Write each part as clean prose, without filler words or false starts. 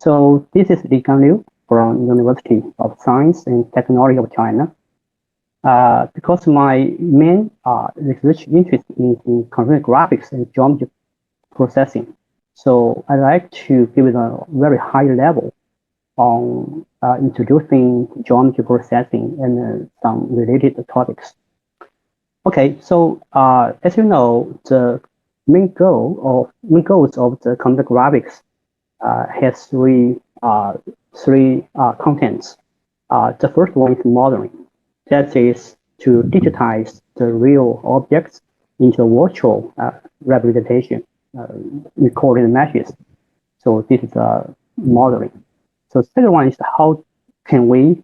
So this is Ligang from University of Science and Technology of China. Because my main research interest is in computer graphics and geometry processing, so I like to give it a very high level on introducing geometry processing and some related topics. Okay, so as you know, the main goals of the computer graphics has three contents. The first one is modeling. That is to digitize the real objects into virtual representation, recorded images. So this is modeling. So the second one is how can we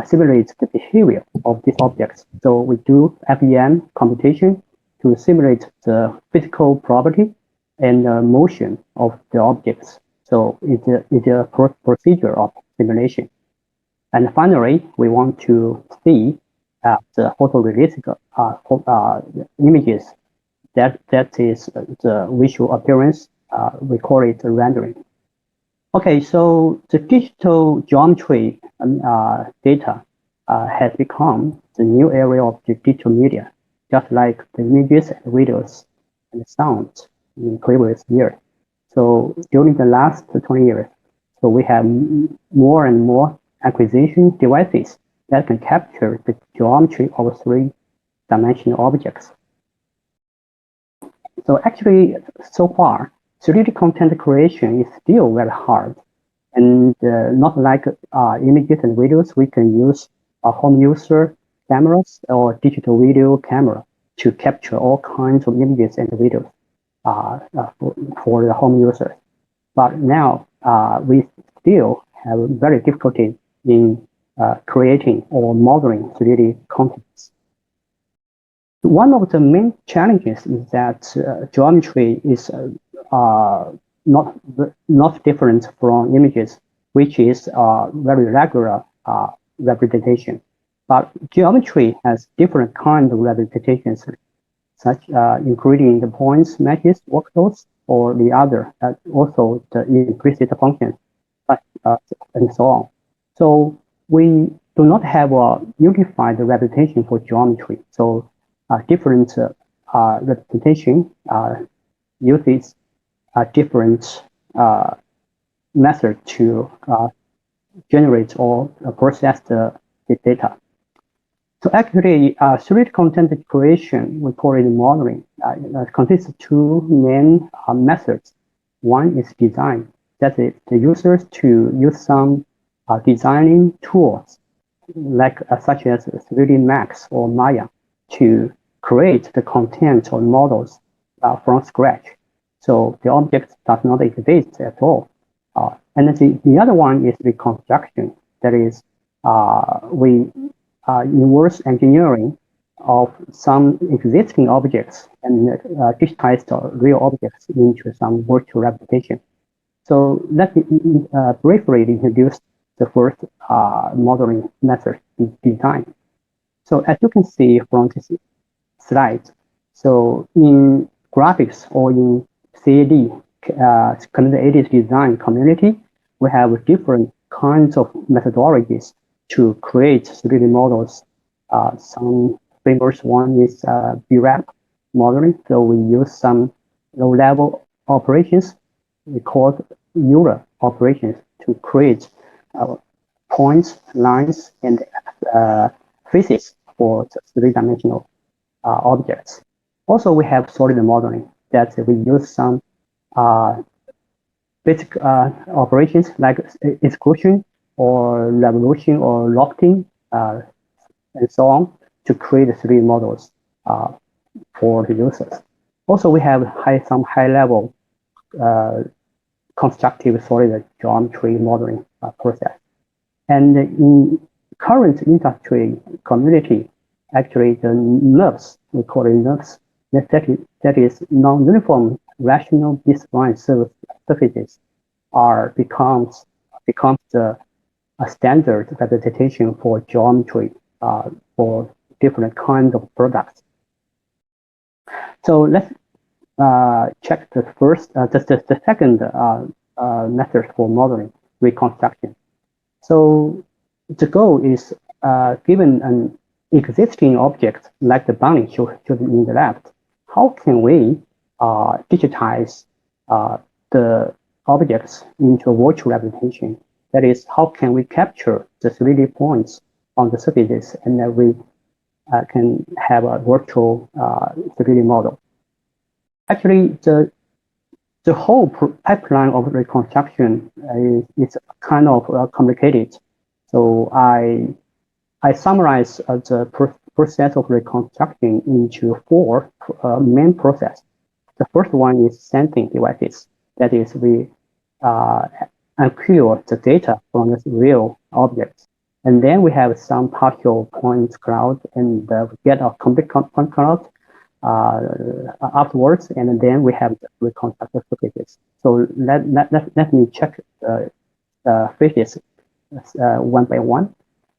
simulate the behavior of these objects. So we do FEM computation to simulate the physical property and motion of the objects. So it's a procedure of simulation. And finally, we want to see the photorealistic images. That is the visual appearance. We call it rendering. Okay, so the digital geometry data has become the new area of the digital media, just like the images and videos and sounds in previous years. So during the last 20 years, so we have more and more acquisition devices that can capture the geometry of three-dimensional objects. So actually, so far, 3D content creation is still very hard, and not like images and videos. We can use a home user cameras or digital video camera to capture all kinds of images and videos for the home users. But now we still have very difficulty in creating or modeling 3D contents. One of the main challenges is that geometry is not different from images, which is very regular representation. But geometry has different kinds of representations, such including the points, matches, vectors, or the other, also the implicit functions, and so on. So we do not have a unified representation for geometry. So different representation uses a different method to generate or process the data. So actually, 3D content creation, we call it modeling, consists of two main methods. One is design. That is, the users to use some designing tools, like such as 3D Max or Maya, to create the content or models from scratch. So the object does not exist at all. And the other one is reconstruction. That is, we inverse engineering of some existing objects and digitize the real objects into some virtual representation. So let me briefly introduce the first modeling method, design. So as you can see from this slide, so in graphics or in CAD, computer-aided design community, we have different kinds of methodologies to create 3D models. Some famous one is BRAP modeling. So we use some low-level operations. We call Euler operations to create points, lines, and faces for three-dimensional objects. Also, we have solid modeling that we use some basic operations like exclusion or revolution or lofting and so on to create 3D models for the users. Also, we have some high-level constructive solid geometry modeling process. And in current industry community, actually the NURBS, we call it NURBS, that is non-uniform rational B-spline surfaces becomes a standard representation for geometry for different kinds of products. So let's check the second method for modeling. reconstruction. So the goal is given an existing object like the bunny shown in the left, how can we digitize the objects into a virtual representation? That is, how can we capture the 3D points on the surfaces and then we can have a virtual 3D model. Actually, the whole pipeline of reconstruction is kind of complicated. So I summarize the process of reconstruction into 4 main processes. The first one is sensing devices. That is, we acquire the data from the real objects. And then we have some partial point cloud, and we get a complete point cloud afterwards, and then we have the reconstructed surfaces. So let me check the phases one by one.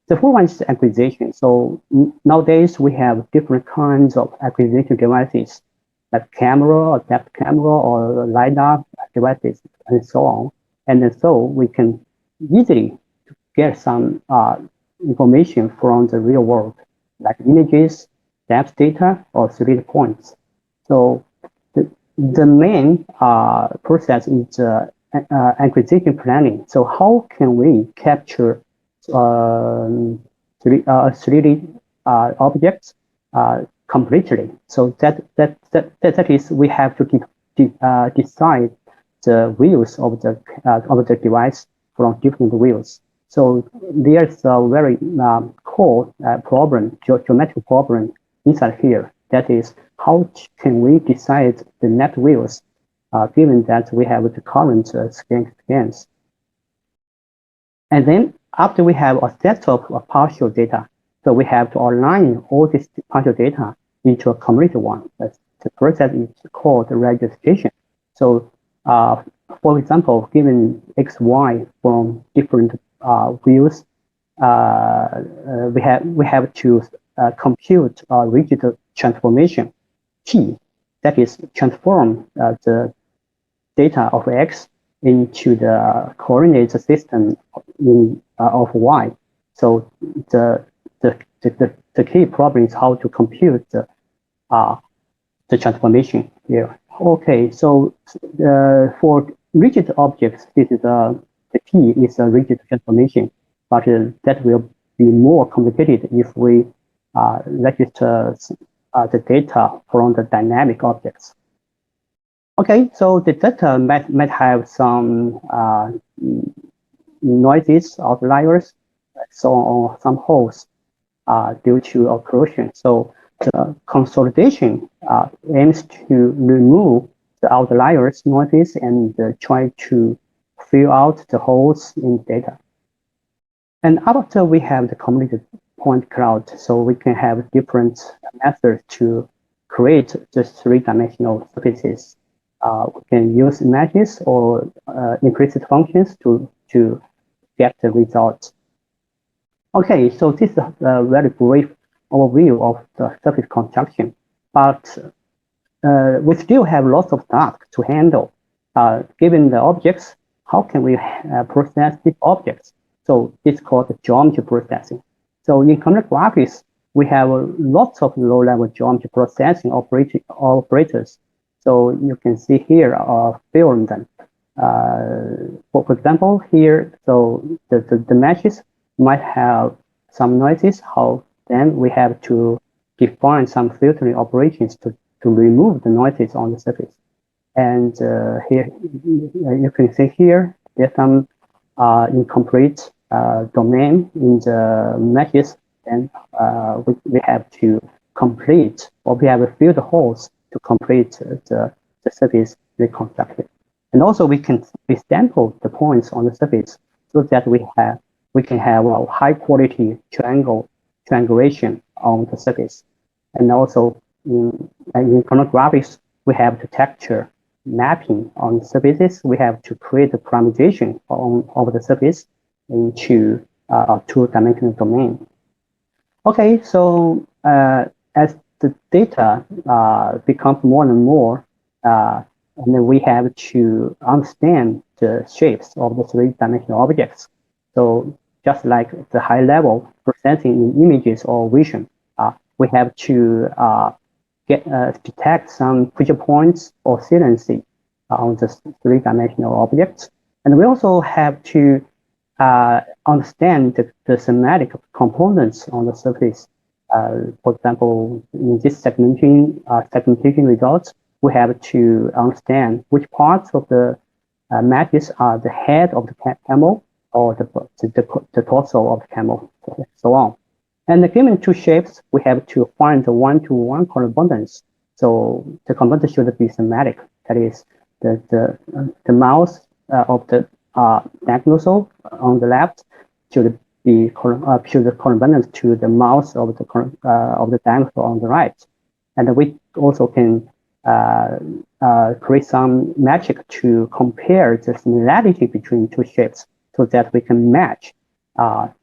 The first one is acquisition. So nowadays we have different kinds of acquisition devices, like camera or depth camera or LiDAR devices and so on. And then so we can easily get some information from the real world, like images, depth data, or 3D points. So the main process is acquisition planning. So how can we capture 3D objects completely? So that is, we have to decide the views of the device from different views. So there's a very core problem, geometric problem inside here. That is, how can we decide the net views given that we have the current scans? And then after we have a set of partial data, so we have to align all this partial data into a complete one. The process is called registration. So for example, given X, Y from different views, we have to compute a rigid transformation T, that is transform the data of X into the coordinate system of Y. So the key problem is how to compute the transformation here. Okay, so for rigid objects, this is the key is a rigid transformation, but that will be more complicated if we register the data from the dynamic objects. Okay, so the data might have some noises, outliers, so some holes due to occlusion. So the consolidation aims to remove the outliers, noises, and try to fill out the holes in data. And after we have the completed point cloud, so we can have different methods to create the 3-dimensional surfaces. We can use images or implicit functions to get the results. Okay, so this is a very brief overview of the surface construction, but we still have lots of tasks to handle. Given the objects, how can we process these objects? So it's called geometry processing. So in computer graphics, we have lots of low-level geometry processing operators. So you can see here a few of them. For example, here, so the meshes might have some noises. How then we have to define some filtering operations to remove the noises on the surface. And here you can see here there's some incomplete domain in the meshes. Then we have to complete, or we have to fill the holes to complete the surface reconstruction. And also we sample the points on the surface so that we can have a high quality triangulation on the surface. And also in computer graphics, we have the texture mapping on the surfaces. We have to create the parameterization of the surface into a 2-dimensional domain. Okay, so as the data becomes more and more, and then we have to understand the shapes of the three-dimensional objects. So just like the high level processing in images or vision, we have to detect some pressure points or saliency on the three-dimensional objects. And we also have to understand the semantic components on the surface. For example, in this segmentation results, we have to understand which parts of the matches are the head of the camel or the torso of the camel, so on. And given two shapes, we have to find the one-to-one correspondence. So the correspondence should be semantic. That is, the mouth of the diagonal on the left should correspond to the mouth of the diagonal on the right. And we also can create some metric to compare the similarity between two shapes so that we can match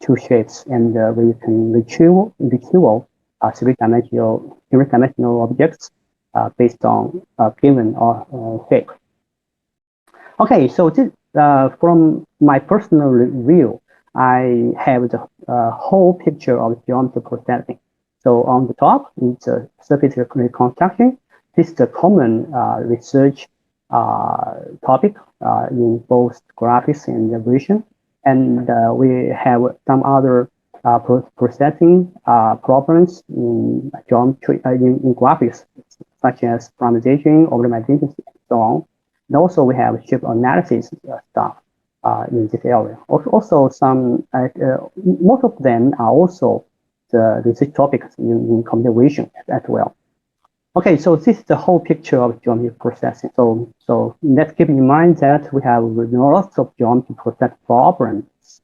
two shapes, and we can retrieve three-dimensional objects based on a given shape. Okay, so this, from my personal review, I have the whole picture of geometry processing. So on the top is the surface reconstruction. This is the common research topic in both graphics and vision. And we have some other processing problems in geometry, in graphics, such as parameterization, optimization, and so on. And also we have shape analysis stuff in this area. Also some, most of them are also the research topics in computer vision as well. Okay, so this is the whole picture of geometry processing. So let's keep in mind that we have lots of geometry process problems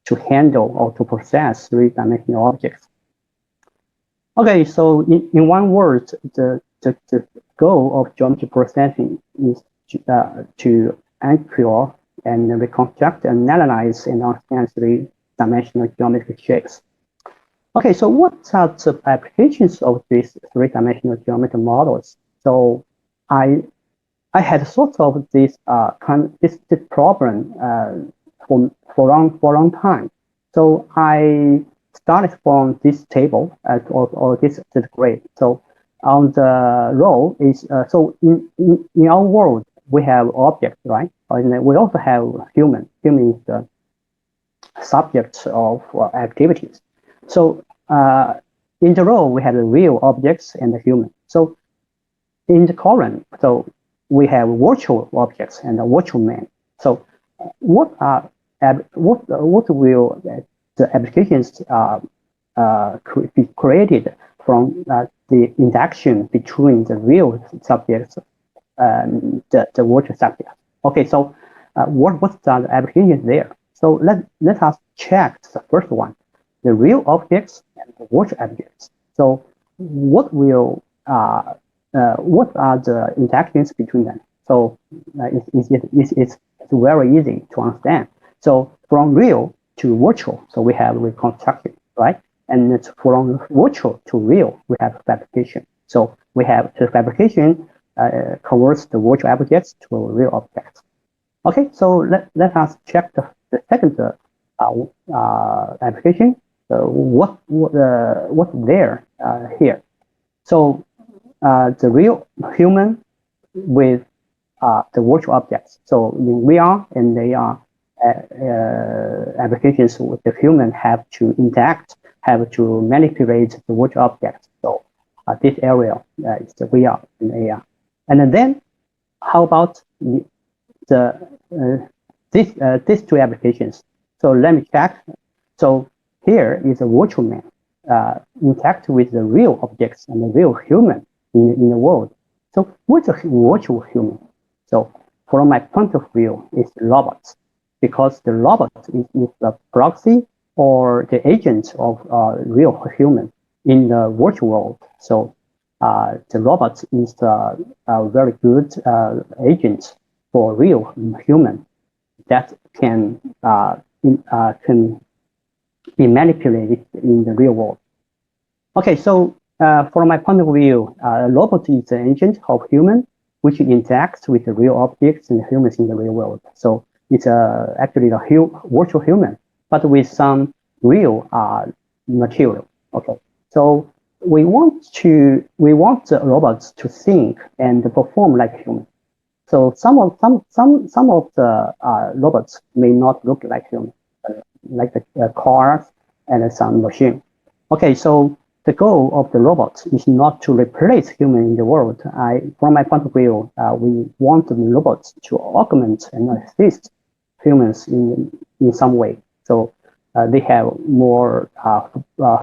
to handle or to process three-dimensional objects. Okay, so in one word, the goal of geometry processing is to anchor and reconstruct and analyze and understand three-dimensional geometric shapes. Okay, so what are the applications of these three-dimensional geometry models? So I had thought of this this problem for a long time. So I started from this table or this grid. So on the row is so in our world we have objects, right? And we also have human. Human is the subject of activities. So in the row we have the real objects and the human. So in the column, so we have virtual objects and a virtual man. So what will the applications be created from the interaction between the real subjects and the virtual subject? Okay, so what's the application there? So let us check the first one, the real objects and the virtual objects. So what are the interactions between them? So it's very easy to understand. So from real to virtual, so we have reconstruction, right? And it's from virtual to real, we have fabrication. So we have the fabrication converts the virtual objects to real objects. Okay, so let us check the second application. What's there here? So the real human with the virtual objects. So in VR and AR applications, the human have to interact, have to manipulate the virtual objects. So this area is the VR and AR. And then how about these two applications? So let me check. So here is a virtual man interact with the real objects and the real human in the world. So what's a virtual human? So from my point of view, it's robots, because the robot is the proxy or the agent of real human in the virtual world. So the robot is a very good agent for real human that can be manipulated in the real world. Okay, so from my point of view, robot is an agent of human which interacts with the real objects and humans in the real world. So it's actually the virtual human, but with some real material. Okay, so we want the robots to think and perform like humans. So some of the robots may not look like humans, like the cars and some machine. Okay, so the goal of the robots is not to replace human in the world. From my point of view, we want the robots to augment and assist humans in some way. So they have more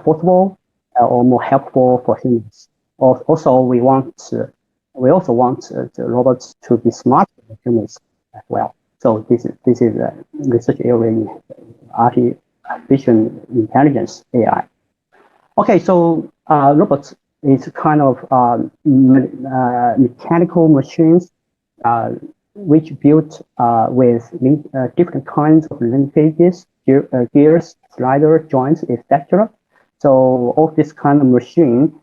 forceful or more helpful for humans. Also, we also want the robots to be smarter than humans as well. So this is a research area in artificial intelligence (AI). Okay, so robots is kind of mechanical machines which built with different kinds of linkages, gears, sliders, joints, etc. So all this kind of machine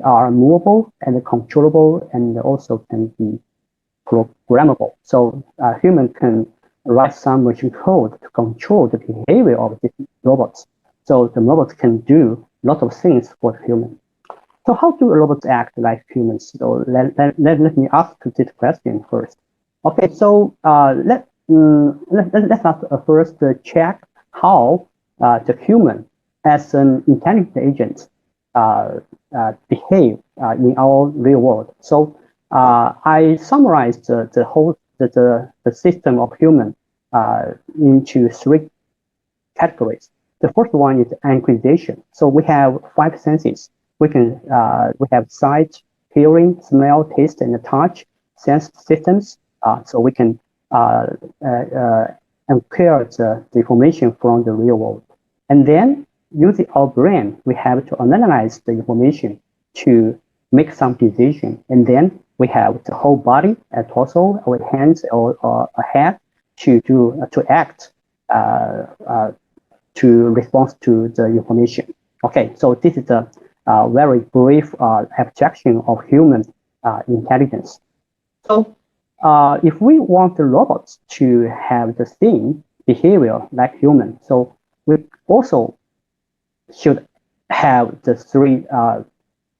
are movable and controllable and also can be programmable. So human can write some machine code to control the behavior of these robots. So the robots can do a lot of things for the human. So how do robots act like humans? So let me ask this question first. Okay, so let's first check how the human as an intelligent agent behave in our real world. So I summarized the system of human into three categories. The first one is acquisition. So we have five senses. We have sight, hearing, smell, taste, and touch sense systems. So we can acquire the information from the real world. And then using our brain, we have to analyze the information to make some decision. And then we have the whole body, a torso, or hands, or a head to act to respond to the information. Okay, so this is a very brief abstraction of human intelligence. So if we want the robots to have the same behavior like human, so we also should have the three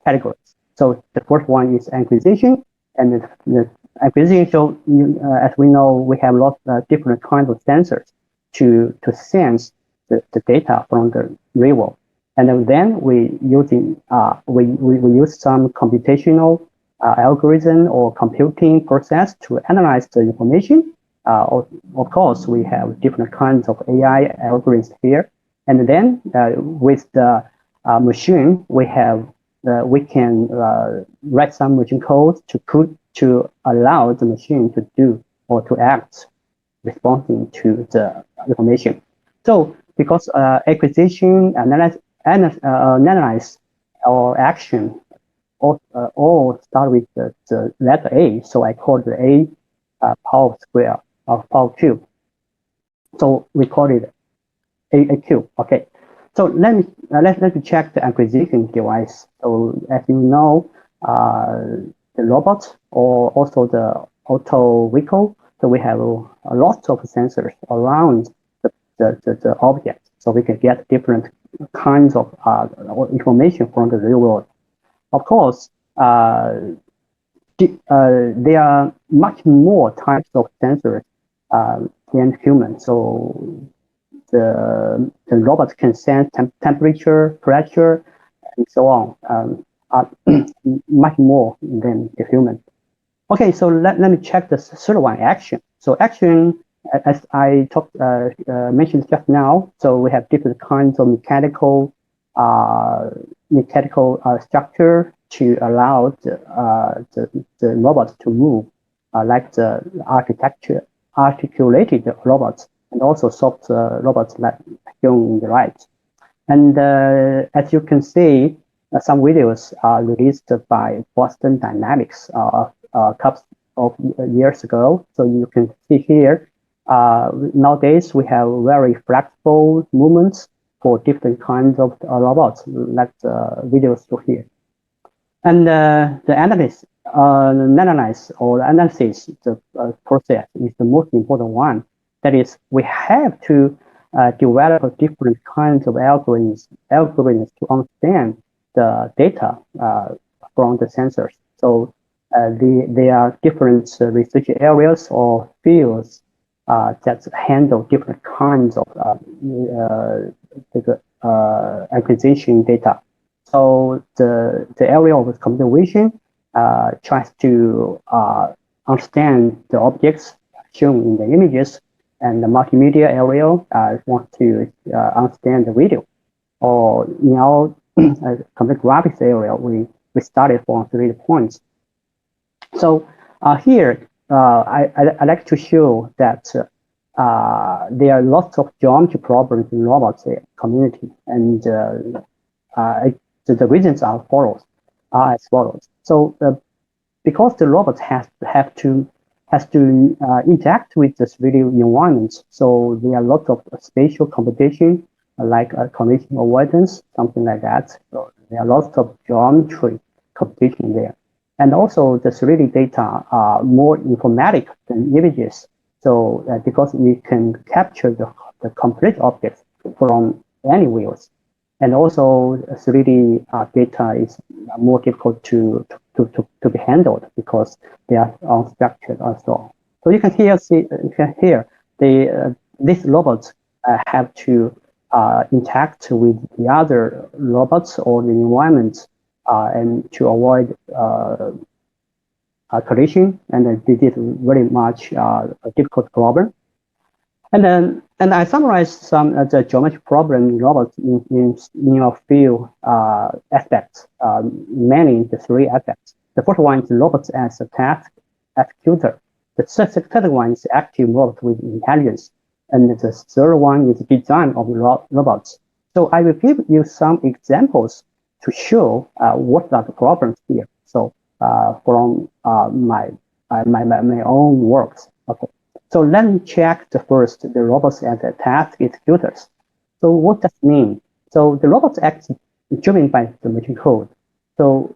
categories. So the first one is acquisition, and the acquisition. So as we know, we have lots of different kinds of sensors to sense the data from the real world, and then we use some computational algorithm or computing process to analyze the information. Of course, we have different kinds of AI algorithms here, and then with the machine, we can write some machine code to allow the machine to do or to act responding to the information. So because acquisition, analyze, or action all start with the letter A, so I call the A power square of power cube. So we call it A cube. Okay. So let me check the acquisition device. So as you know, the robot or also the auto vehicle. So we have a lot of sensors around the object, so we can get different kinds of information from the real world. Of course, there are much more types of sensors than humans. So the robot can sense temperature, pressure, and so on, much more than the human. Okay, so let me check the third one, action. So action, as I mentioned just now, so we have different kinds of mechanical structure to allow the robots to move, like the articulated robots, and also soft robots like shown in the right. And as you can see, some videos are released by Boston Dynamics a couple of years ago. So you can see here, nowadays we have very flexible movements for different kinds of robots, like the videos here. And the analysis, the process is the most important one. That is, we have to develop different kinds of algorithms to understand the data from the sensors. So there are different research areas or fields that handle different kinds of acquisition data. So the area of computer vision tries to understand the objects shown in the images, and the multimedia area wants to understand the video. Or in our computer graphics area, we started from 3 points. So here, I like to show that there are lots of geometry problems in robots community, and the reasons are as follows. So because the robots has to interact with the 3D environment, so there are lots of spatial computation, like collision avoidance, something like that. So there are lots of geometry computation there. And also the 3D data are more informatic than images. So because we can capture the complete objects from any views. And also 3D data is more difficult to be handled because they are unstructured and so on. So you can hear these robots have to interact with the other robots or the environment and to avoid collision, and this is very much a difficult problem. And I summarized some of the geometry problem in robots in a few aspects, mainly the 3 aspects. The first one is robots as a task executor. The second one is active robot with intelligence. And the third one is design of robots. So I will give you some examples to show what are the problems here. So from my own works. Okay. So let me check the robots as the task executors. So what does it mean? So the robots act driven by the machine code. So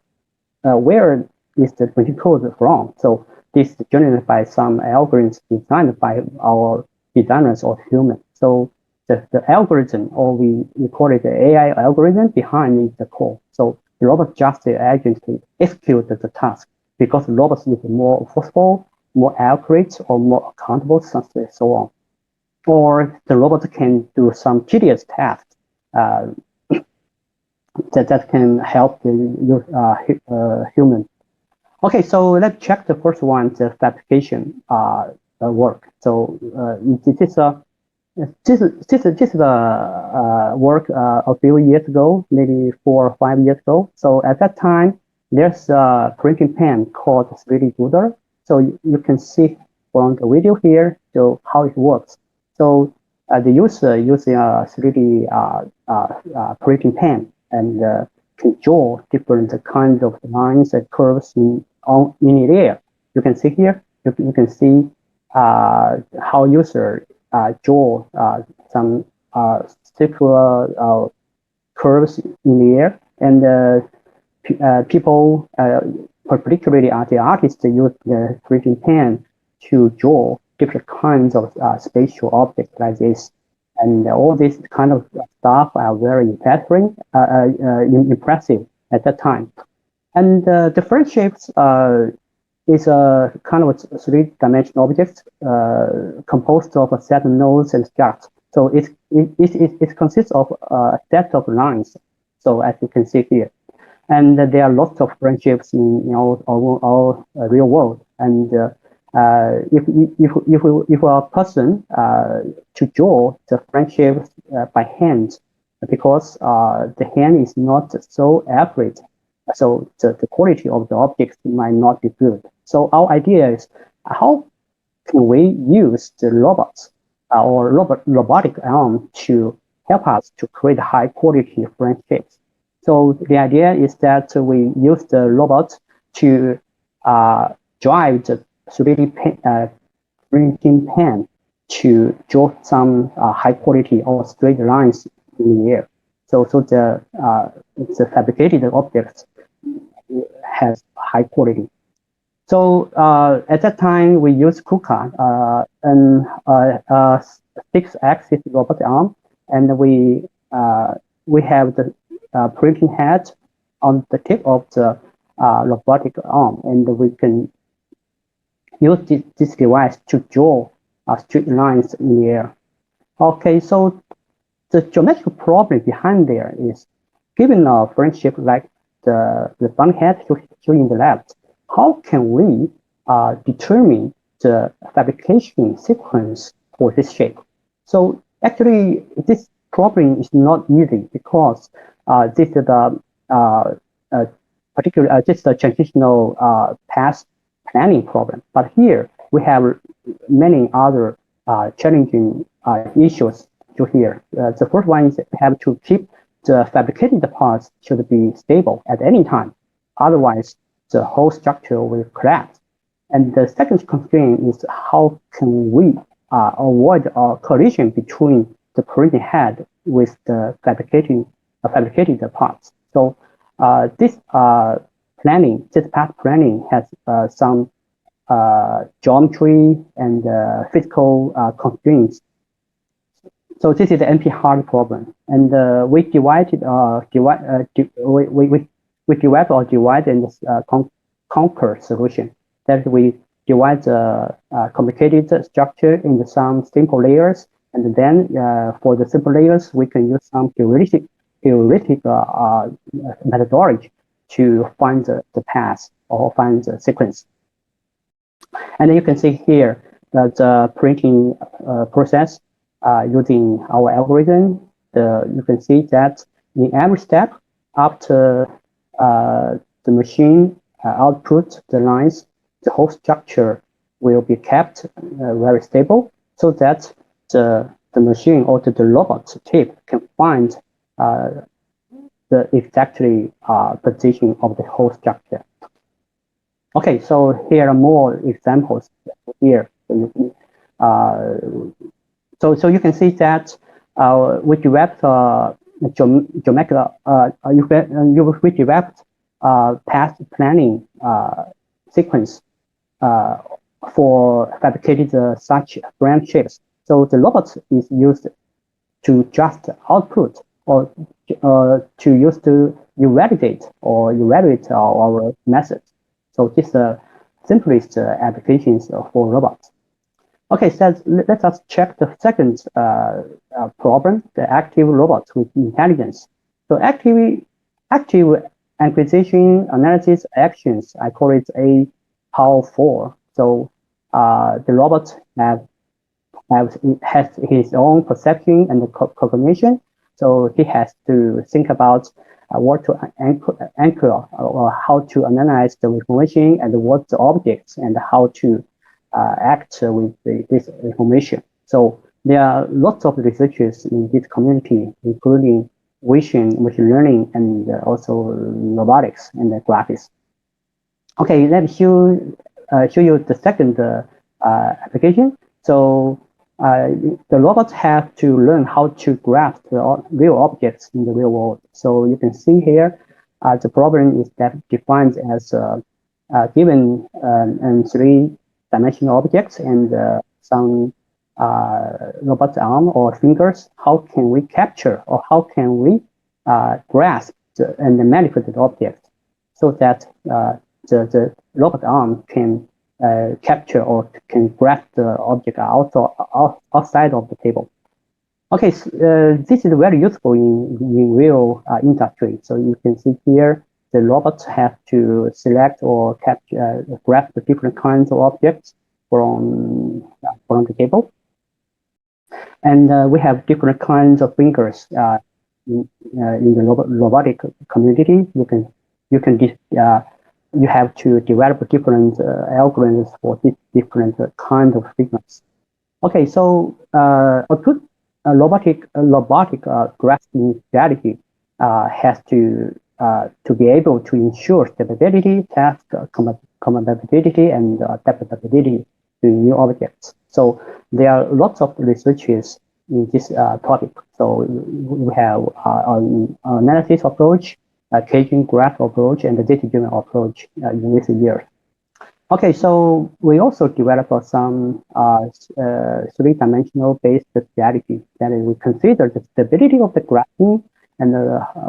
where is the machine code from? So this is generated by some algorithms designed by our designers or humans. So the algorithm, or we call it the AI algorithm behind is the code. So the robot just agently execute the task because the robot is more forceful, more accurate, or more accountable, and so on. Or the robot can do some tedious tasks that can help the human. Okay, so let's check the first one, the fabrication work. So this is a work a few years ago, maybe 4 or 5 years ago. So at that time, there's a printing pen called 3D Doodler. So you can see from the video here, so how it works. So the user using a 3D printing pen and can draw different kinds of lines and curves in the air. You can see here, you can see how user draw some circular curves in the air, and people, particularly the artists, use the 3D pen to draw different kinds of spatial objects like this. And all this kind of stuff are very impressive at that time. And the frame shapes is a kind of 3-dimensional object composed of a set of nodes and struts. So it consists of a set of lines. So as you can see here. And there are lots of friendships in our real world. And if a person to draw the friendships by hand, because the hand is not so accurate, so the quality of the objects might not be good. So our idea is, how can we use the robots or robotic arm to help us to create high quality friendships? So the idea is that we use the robot to drive the 3D printing pen to draw some high quality or straight lines in the air. So the fabricated objects has high quality. So at that time, we used KUKA, and a 6-axis robotic arm, and we have the printing head on the tip of the robotic arm, and we can use this device to draw straight lines in the air. Okay, so the geometrical problem behind there is, given a frame shape like the bunny head shown in the left, how can we determine the fabrication sequence for this shape? So actually, this problem is not easy because this is the this is the transitional path planning problem. But here we have many other challenging issues to here. The first one is we have to keep the fabricated parts should be stable at any time. Otherwise, the whole structure will collapse. And the second constraint is how can we avoid a collision between the printing head with the fabricated parts. So this planning, this path planning has some geometry and physical constraints. So this is the NP hard problem, and we developed or divide and conquer solution. That we divide the complicated structure into some simple layers, and then for the simple layers, we can use some heuristic methodology to find the path or find the sequence. And you can see here that the printing process using our algorithm. You can see that in every step after the machine output the lines, the whole structure will be kept very stable, so that the machine or the robot tip can find the exactly position of the whole structure. Okay, so here are more examples here. So you can see that we developed we developed path planning sequence for fabricated such frame shapes. So the robot is used to just output or to use to evaluate our methods. So this is the simplest applications for robots. Okay, so let us check the second problem, the active robots with intelligence. So active acquisition analysis actions, I call it a power 4. So the robot has his own perception and cognition. So he has to think about what to anchor or how to analyze the information and what the objects and how to act with this information. So there are lots of researchers in this community, including vision, machine learning, and also robotics and graphics. Okay, let me show you the second application. So the robots have to learn how to grasp the real objects in the real world. So you can see here, the problem is that defined as given and three-dimensional objects and some robot arm or fingers. How can we capture or how can we grasp and manipulate the object so that the robot arm can capture or can grasp the object outside of the table. Okay, so, this is very useful in real industry. So you can see here, the robots have to select or capture, grasp the different kinds of objects from the table. And we have different kinds of fingers in the robotic community. You have to develop different algorithms for these different kinds of fingers. Okay, so a good robotic grasping strategy has to be able to ensure stability, task compatibility, and adaptability to new objects. So there are lots of researches in this topic. So we have an analysis approach, a Cajun graph approach, and the data-driven approach in recent years. Okay, so we also developed some three-dimensional based strategy that we consider the stability of the graphene, and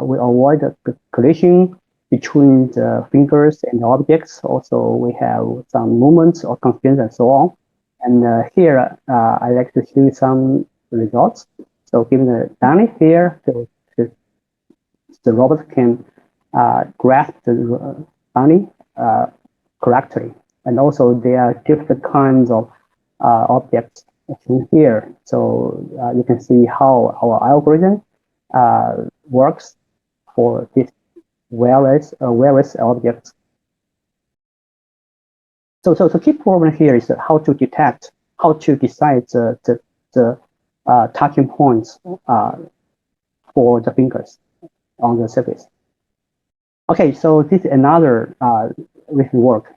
we avoid the collision between the fingers and the objects. Also, we have some movements or constraints and so on. And here, I like to show you some results. So given the dynamic here, the robot can grasp the bunny correctly. And also there are different kinds of objects in here. So you can see how our algorithm works for these various objects. So the key problem here is how to detect, how to decide the touching points for the fingers on the surface. Okay, so this is another recent work,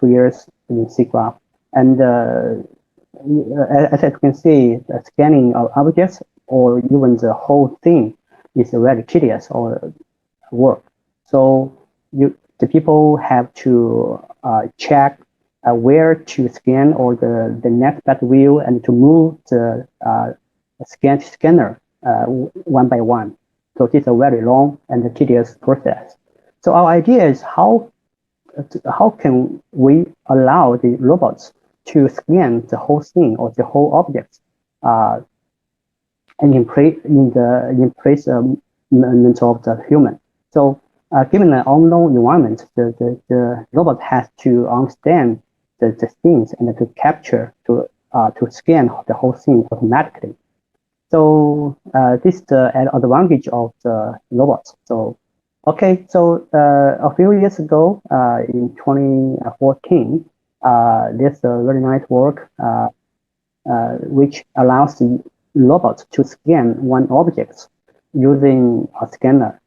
2 years in SQL. And as you can see, the scanning of objects or even the whole thing is very tedious or work. So the people have to check where to scan or the next best view and to move the scanner one by one. So this is a very long and tedious process. So our idea is how can we allow the robots to scan the whole thing or the whole object and in place of the human. So given an unknown environment, the robot has to understand the things and to capture to scan the whole thing automatically. So this is the advantage of the robots. So okay, so a few years ago, in 2014, there's a very nice work which allows the robot to scan one object using a scanner,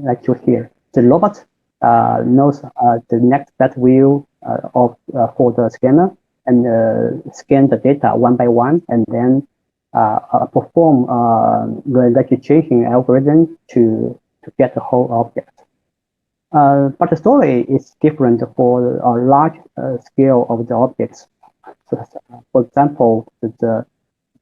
like you here. The robot knows the next best view for the scanner and scan the data one by one, and then perform the registration algorithm to get the whole object. But the story is different for a large scale of the objects. So, for example, the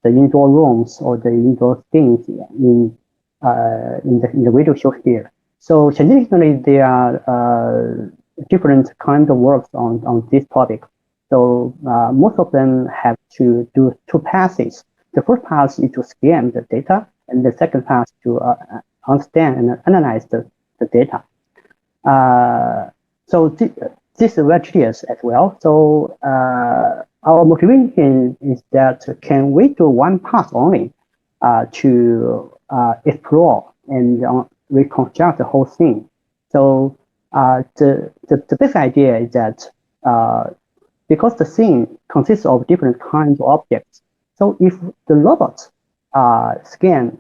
indoor rooms or the indoor things in the video show here. So traditionally, there are different kinds of works on this topic. So most of them have to do two passes. The first pass is to scan the data, and the second pass to understand and analyze the data. So this is very tedious as well. So our motivation is that can we do one pass only to explore and reconstruct the whole thing? So the basic idea is that because the scene consists of different kinds of objects, so if the robots scan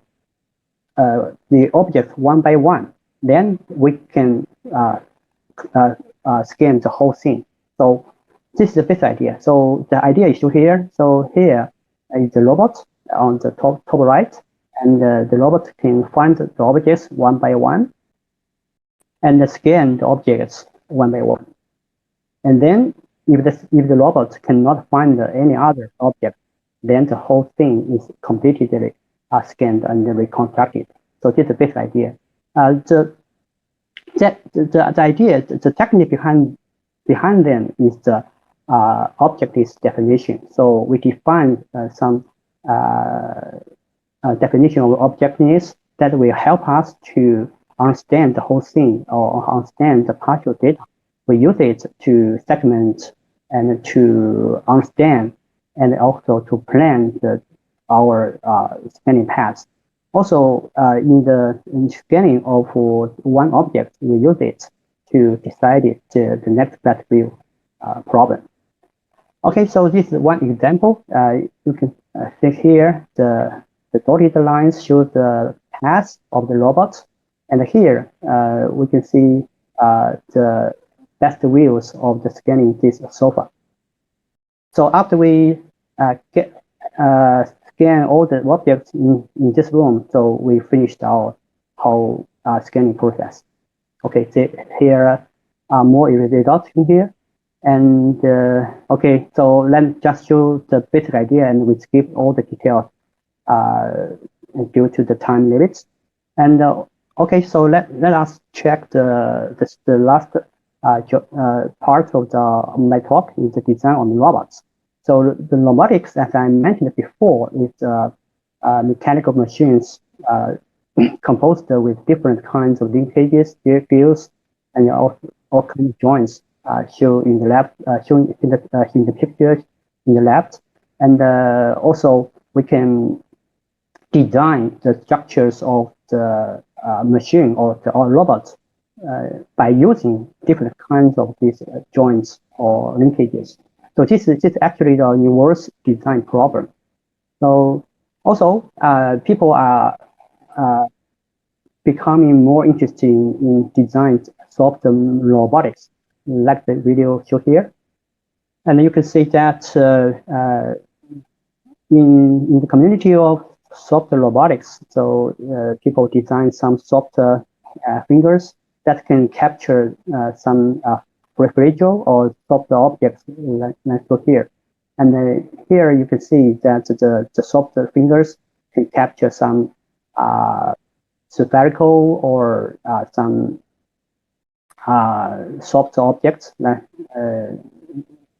the objects one by one, then we can scan the whole thing. So this is the basic idea. So the idea is here. So here is the robot on the top right, and the robot can find the objects one by one and scan the objects one by one. And then if the robot cannot find any other object, then the whole thing is completely scanned and reconstructed. So this is the basic idea. The idea, the technique behind them is the object-list definition. So we define some definition of object-list that will help us to understand the whole thing or understand the partial data. We use it to segment and to understand and also to plan our scanning paths. Also, in scanning of one object, we use it to decide the next best view problem. Okay, so this is one example. You can see here the dotted lines show the path of the robot, and here we can see the best views of the scanning this sofa. So after we scan all the objects in this room, so we finished our whole scanning process. Okay, so here are more results in here. And okay, so let's just show the basic idea, and we skip all the details due to the time limits. And okay, so let us check the last part of my talk is the design on robots. So the robotics, as I mentioned before, is mechanical machines composed with different kinds of linkages, gears, and all kinds of joints shown in the left, shown in the picture in the left, and also we can design the structures of the machine or the robot by using different kinds of these joints or linkages. So this is actually the universe design problem. So also people are becoming more interested in design soft robotics, like the video show here. And you can see that in the community of software robotics, so people design some software fingers that can capture some peripheral or software objects, like look here. And here you can see that the software fingers can capture some spherical or some soft objects that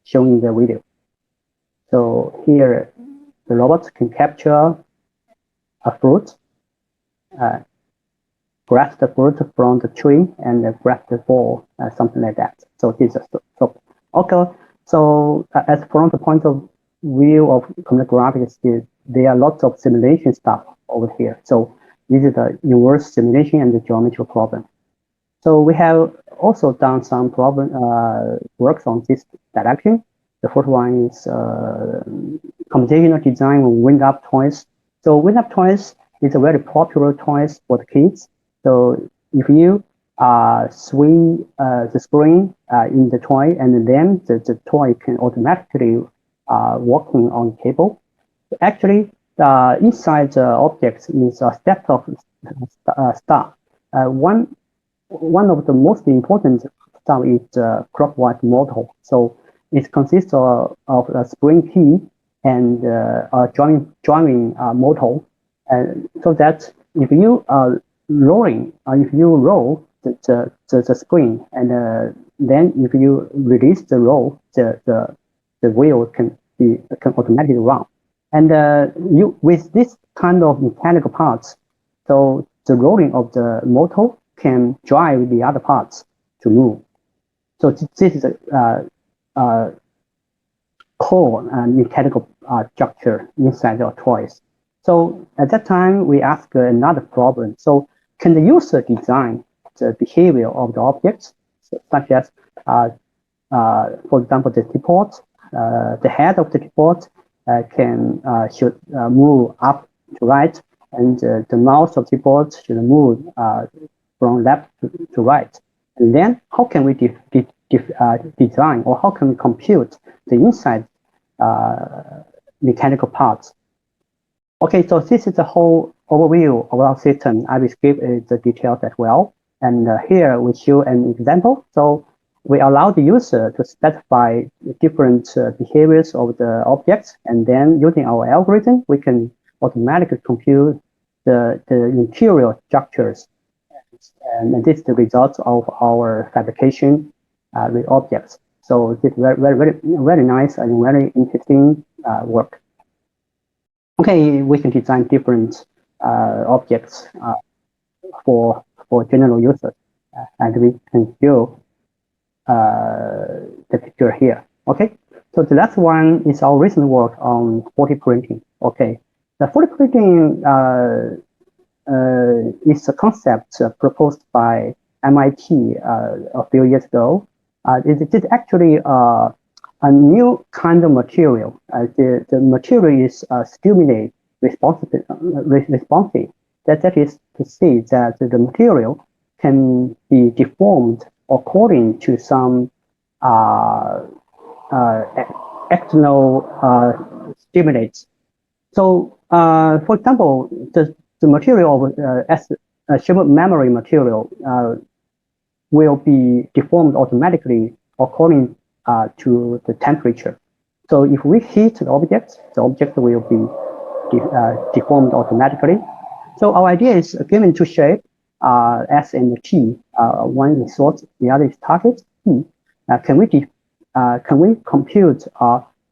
shown in the video. So here the robot can capture a fruit, grab the fruit from the tree and grab the ball, something like that. So this is so okay. So as from the point of view of computer graphics, there are lots of simulation stuff over here. So this is the universe simulation and the geometry problem. So we have also done some problem works on this direction. The first one is computational design of wind-up toys. So wind-up toys is a very popular toys for the kids. So if you swing the spring in the toy, and then the toy can automatically working on the table. Actually, inside the objects is a set of stuff. One of the most important stuff is the clockwise motor. So it consists of a spring key and a driving motor, so that if you if you roll the spring, and then if you release the roll, the wheel can automatically run. And with this kind of mechanical parts, so the rolling of the motor can drive the other parts to move. So this is a core mechanical structure inside our toys. So at that time, we asked another problem. So can the user design the behavior of the objects, such as, for example, the teapot, the head of the teapot should move up to right, and the mouth of the teapot should move from left to right. And then how can we design, or how can we compute the inside mechanical parts? Okay, so this is the whole overview of our system. I will skip the details as well. And here we show an example. So we allow the user to specify different behaviors of the objects, and then using our algorithm, we can automatically compute the interior structures. And this is the result of our fabrication with objects. So this is very nice and very interesting work. Okay, we can design different objects for general users, and we can show the picture here. Okay, so the last one is our recent work on 4D printing. Okay, the 4D printing is a concept proposed by MIT a few years ago. It is actually a new kind of material. The material is stimulate responsive. That is to say that the material can be deformed according to some external stimulates. So, for example, the material as a shared memory material will be deformed automatically according to the temperature. So if we heat the object will be deformed automatically. So our idea is given two shapes, S and T. One is source, the other is target. Can we compute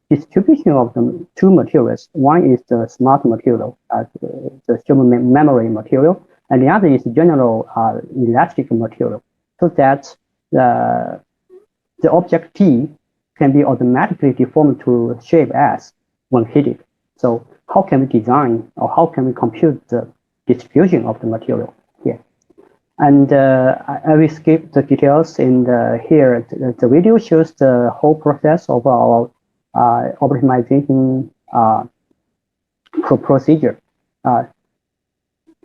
distribution of the two materials? One is the smart material, the human memory material, and the other is general elastic material, so that the object T can be automatically deformed to shape S when heated. So how can we design, or how can we compute the distribution of the material here? And I will skip the details in here. The video shows the whole process of our optimization procedure.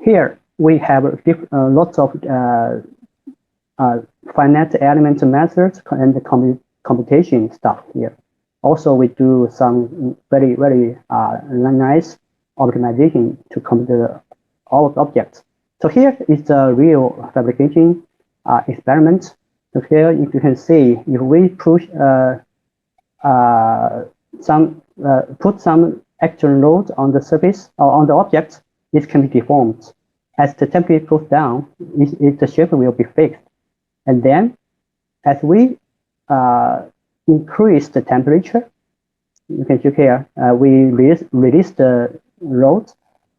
Here we have lots of finite element methods and the computation stuff here. Also, we do some very nice optimization to compute all of the objects. So here is the real fabrication experiment. So here, if you can see, if we push put some external load on the surface or on the object, it can be deformed. As the temperature goes down, the shape will be fixed. And then, as we increase the temperature, you can see here, we release the load.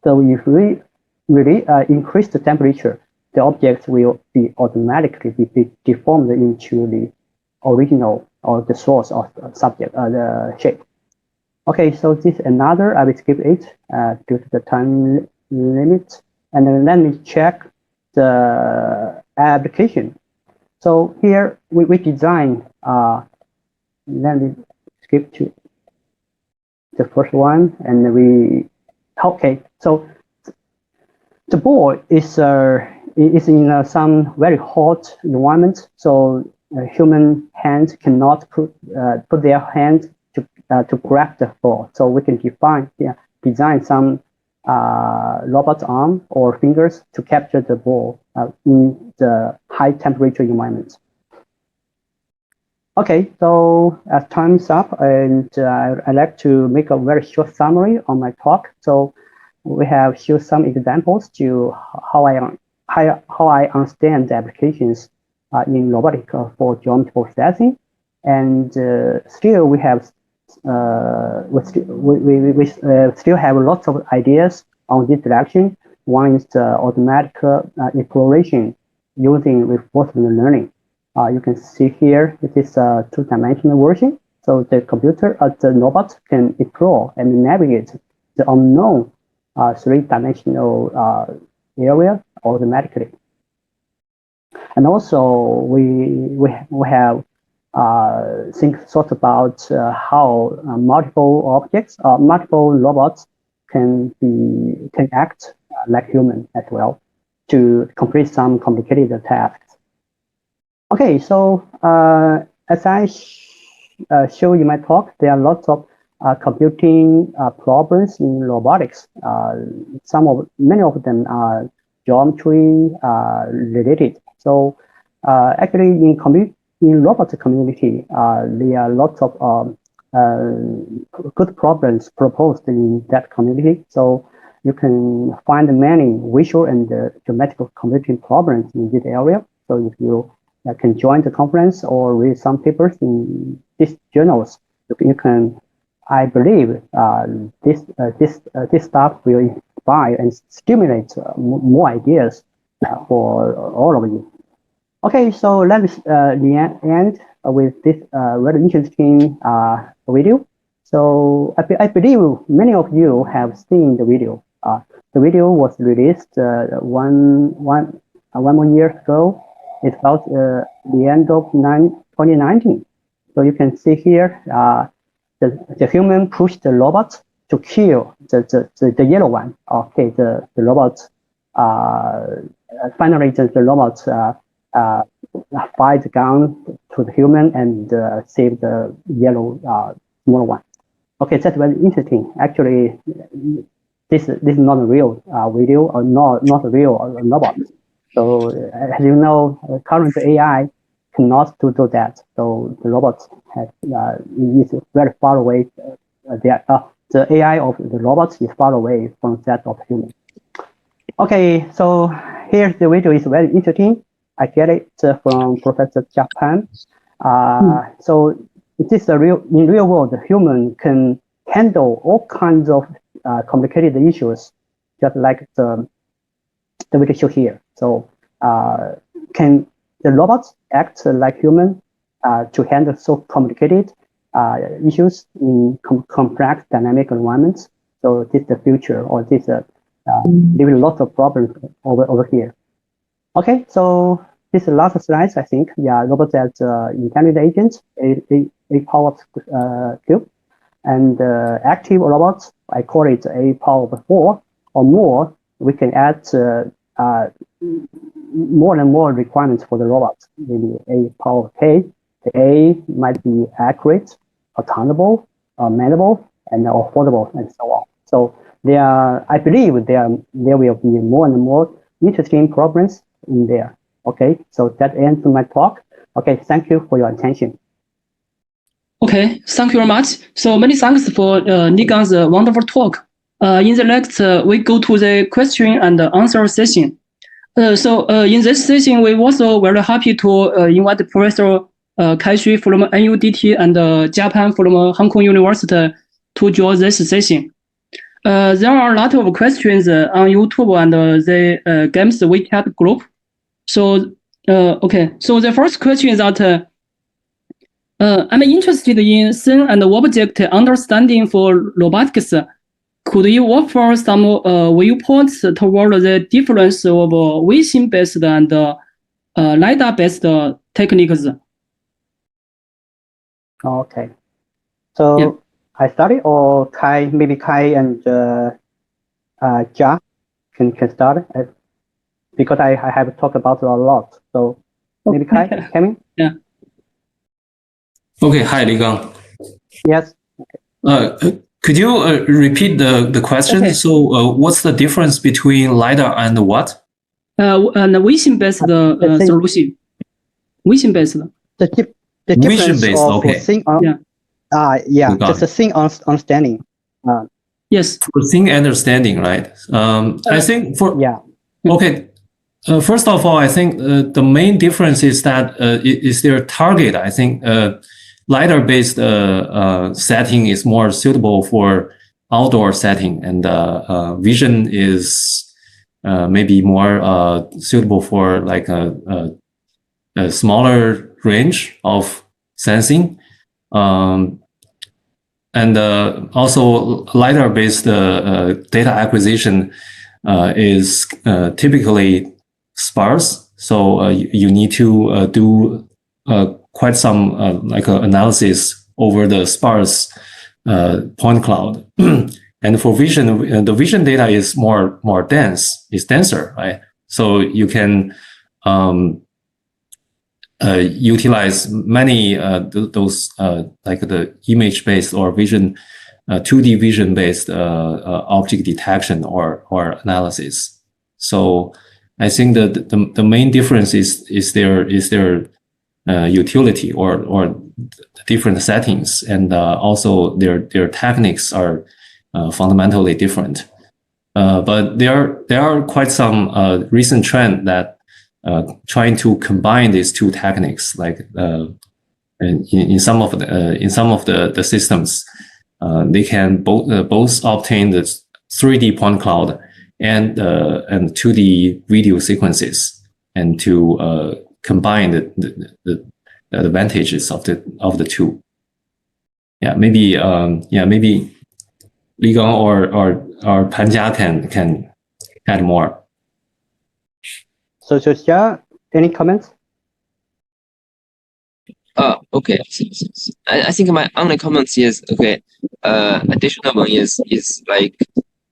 So if we really increase the temperature, the object will be automatically be deformed into the original or the source of the subject, the shape. Okay, so this is another, I will skip it due to the time limit. And then let me check the application. So here we design, let me skip to the first one, and okay, so the board is in some very hot environment, so human hands cannot put their hand to grab the ball. So we can design some robot arm or fingers to capture the ball in the high temperature environment. Okay, so as time's up, and I'd like to make a very short summary on my talk. So we have shown some examples to how I understand the applications in robotic for geometry processing, and still we have we still have lots of ideas on this direction. One is the automatic exploration using reinforcement learning. You can see here it is a two-dimensional version. So the computer, the robot can explore and navigate the unknown three-dimensional area automatically. And also we have thought about how multiple objects, multiple robots can act like human as well to complete some complicated tasks. Okay, so as I show in my talk, there are lots of computing problems in robotics. Many of them are geometry related. So actually, in robotic community, there are lots of good problems proposed in that community. So you can find many visual and geometrical computing problems in this area. So if you can join the conference or read some papers in these journals, you can. I believe this stuff will inspire and stimulate more ideas for all of you. Okay, so let's end with this very interesting video. So I believe many of you have seen the video. The video was released one more year ago. It's about the end of 2019. So you can see here the human pushed the robot to kill the yellow one. Okay, the robot finally the robot fired the gun to the human and saved the yellow small one. Okay, that's very interesting. Actually, this is not a real video or not a real robot. So as you know, current AI cannot do that. So the robot is very far away. The AI of the robots is far away from that of human. Okay, so here the video is very interesting. I get it from Professor Japan. So it is in real world, the human can handle all kinds of complicated issues, just like the video show here. So can the robots act like human to handle so complicated issues in complex dynamic environments? So this is the future, or this leaving lots of problems over here. Okay, so this is the last slide, I think. Yeah, robots as intelligent agents, a power cube, and active robots, I call it a power of 4 or more. We can add more and more requirements for the robots. Maybe a power of K. The A might be accurate, accountable, manageable, and affordable, and so on. So I believe there will be more and more interesting problems in there. Okay, so that ends my talk. Okay, thank you for your attention. Okay, thank you very much. So many thanks for Ligang's wonderful talk. In the next, we go to the question and answer session. So in this session, we also very happy to invite Professor Kai-Xu from NUDT and Japan from Hong Kong University to join this session. There are a lot of questions on YouTube and the Games WeChat group. So, okay. So the first question is that I'm interested in scene and object understanding for robotics. Could you offer some viewpoints toward the difference of vision-based and LiDAR-based techniques? Okay. So yeah. I started, or maybe Kai and Ja can start, because I have talked about it a lot. So maybe Kai, Kevin? Yeah. Okay, hi, Ligang. Yes. Okay. Could you repeat the question? Okay. So what's the difference between LiDAR and what? And vision-based solution. Vision-based. The difference vision-based, of okay. thing on, yeah, just a thing understanding. Yes. For thing understanding, right? I think for, yeah. Okay. First of all, I think the main difference is that is their target. I think LiDAR-based setting is more suitable for outdoor setting, and vision is maybe more suitable for like a smaller range of sensing. And also LiDAR-based data acquisition is typically sparse, so you need to do quite some analysis over the sparse point cloud. And for vision, the vision data is more dense, it's denser, right? So you can utilize many those like the image-based or vision 2D vision-based object detection or analysis. So I think that the main difference is their utility or different settings, and also their techniques are fundamentally different. But there are quite some recent trend that trying to combine these two techniques, like in some of the systems. They can both obtain the 3D point cloud and 2D video sequences, and to combine the advantages of the two. Yeah, maybe maybe Ligang or Panja can add more. So Ja, any comments? Okay. I think my only comments is, okay, additional one is like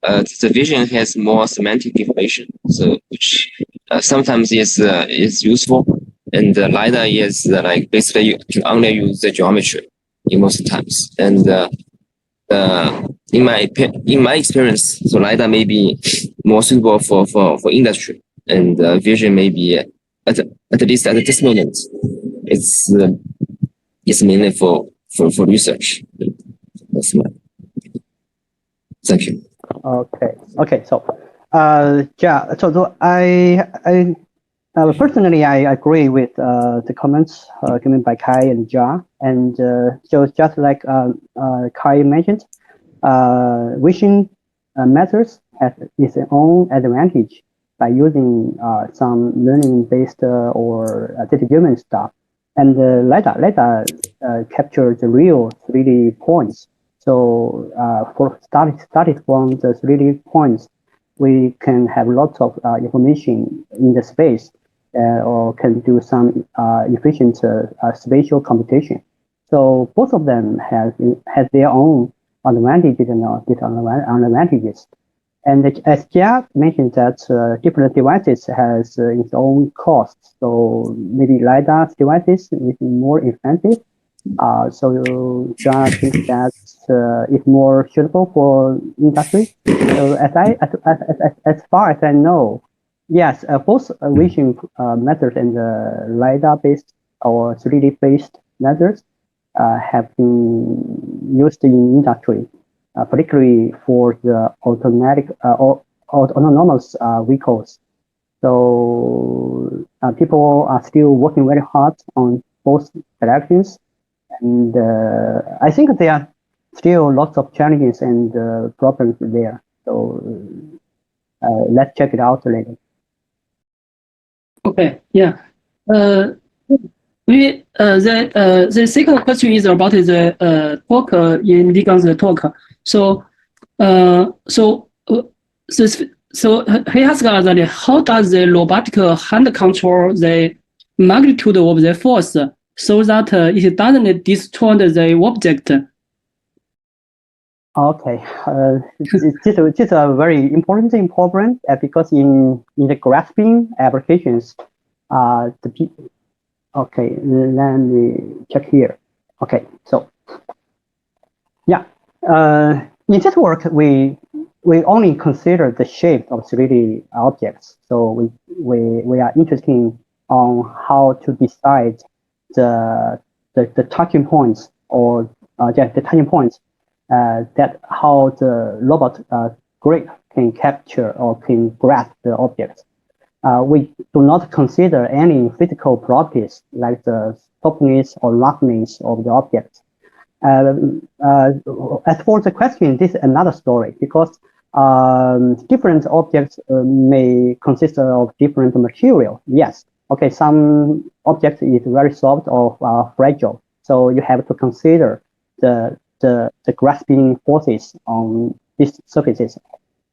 the vision has more semantic information, so which sometimes is useful, and the LiDAR is like basically you can only use the geometry in most times. And in my experience, so LiDAR may be more suitable for industry, and vision may be at least at this moment it's mainly for research. That's my. Thank you. Okay. So, yeah. So I personally, I agree with the comments given by Kai and Ja. And so just like Kai mentioned, vision methods have its own advantage by using some learning-based or data-driven stuff. And LiDAR captures the real 3D points. So for started from the 3D points, we can have lots of information in the space or can do some efficient spatial computation. So both of them has their own advantages and disadvantages. And as Jia mentioned that different devices has its own costs. So maybe LiDAR devices is more expensive. So Jia thinks that it's more suitable for industry. So as far as I know, yes, both vision methods and LiDAR-based or 3D-based methods have been used in industry, particularly for the autonomous vehicles. So people are still working very hard on both directions, and I think there are still lots of challenges and problems there. So let's check it out later. Okay, yeah. The second question is about the talk in Ligang's talk. So he asked us that how does the robotic hand control the magnitude of the force so that it doesn't destroy the object? Okay, this is a very important problem because in the grasping applications, okay, let me check here. Okay, so yeah, in this work we only consider the shape of 3D objects. So we are interested on how to decide the touching points or the touching points. That how the robot grip can capture or can grasp the object. We do not consider any physical properties like the softness or roughness of the object. As for the question, this is another story because different objects may consist of different material. Yes, okay, some objects is very soft or fragile, so you have to consider the grasping forces on these surfaces.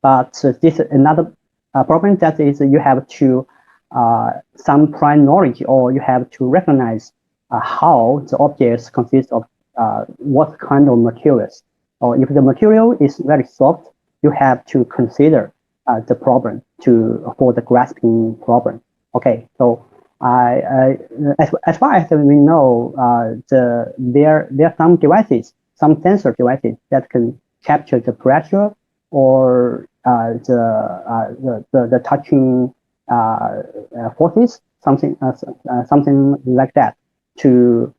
But this is another problem that is you have to some prior knowledge or you have to recognize how the objects consist of what kind of materials. Or if the material is very soft, you have to consider the problem for the grasping problem. Okay, so as far as we know, there are some devices, some sensor devices that can capture the pressure or the touching forces, something like that, to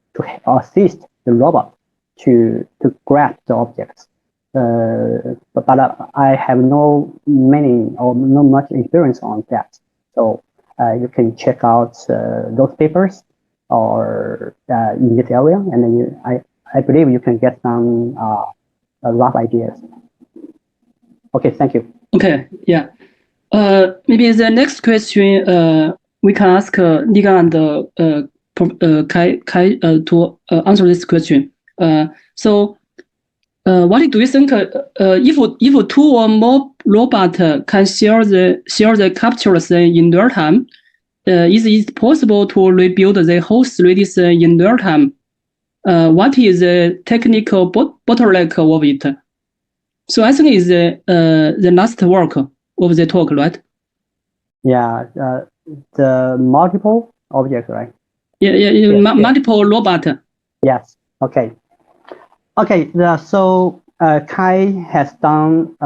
assist the robot to grasp the objects. But I have no much experience on that. So you can check out those papers or in this area, and then I believe you can get some rough ideas. Okay, thank you. Okay, yeah. Maybe the next question we can ask Ligang and Kai to answer this question. So, what do you think? If two or more robots can share the capture scene in real time, is it possible to rebuild the whole 3D scene in real time? What is the technical bottleneck of it? So I think it's the last work of the talk, right? Yeah, the multiple objects, right? Yeah. Multiple robot. Yes. Okay. So Kai has done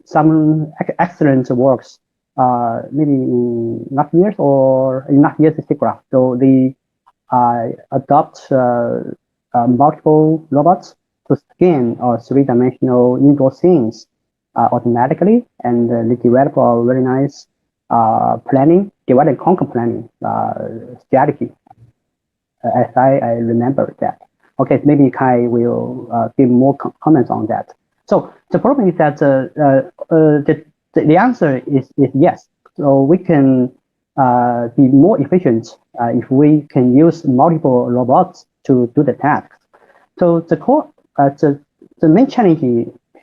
some excellent works, maybe in last year's SIGGRAPH. So adopt multiple robots to scan three-dimensional indoor scenes automatically, and they develop a very nice divide and conquer planning strategy. As I remember that. Okay, maybe Kai will give more comments on that. So the problem is that the answer is yes. So we can be more efficient if we can use multiple robots to do the tasks. So the main challenge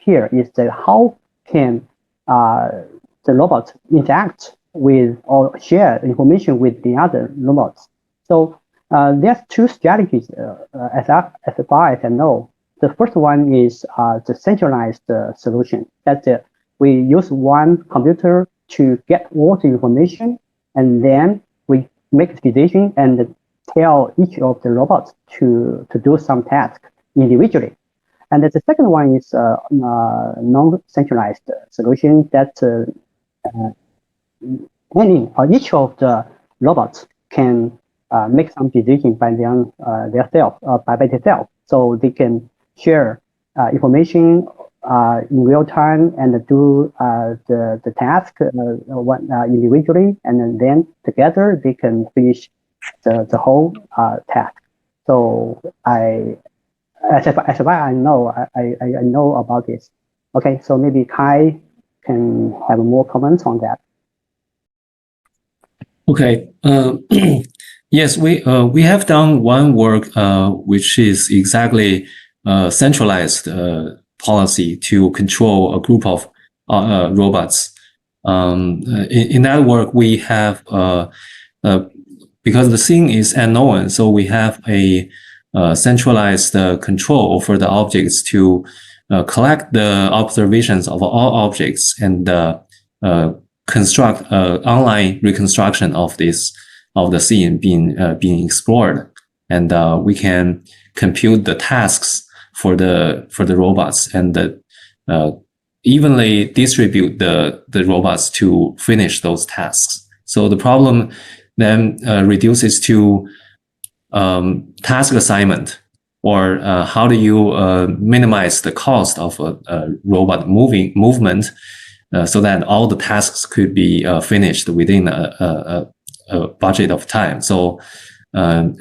here is that how can the robots interact with or share information with the other robots. So there's two strategies as far as I know. The first one is the centralized solution. That we use one computer to get all the information, and then we make a decision and tell each of the robots to do some task individually. And the second one is non-centralized solution that each of the robots can make some decision by themselves. So they can share information in real time and do the task individually, and then together they can finish the whole task. So as far I know, I know about this. Okay, so maybe Kai can have more comments on that. Okay. Yes, we have done one work which is exactly centralized policy to control a group of robots. In that work, we have because the scene is unknown, so we have a centralized control over the objects to collect the observations of all objects and construct online reconstruction of the scene being explored, and we can compute the tasks for the robots and evenly distribute the robots to finish those tasks. So the problem then reduces to task assignment, or how do you minimize the cost of a robot movement so that all the tasks could be finished within a budget of time. So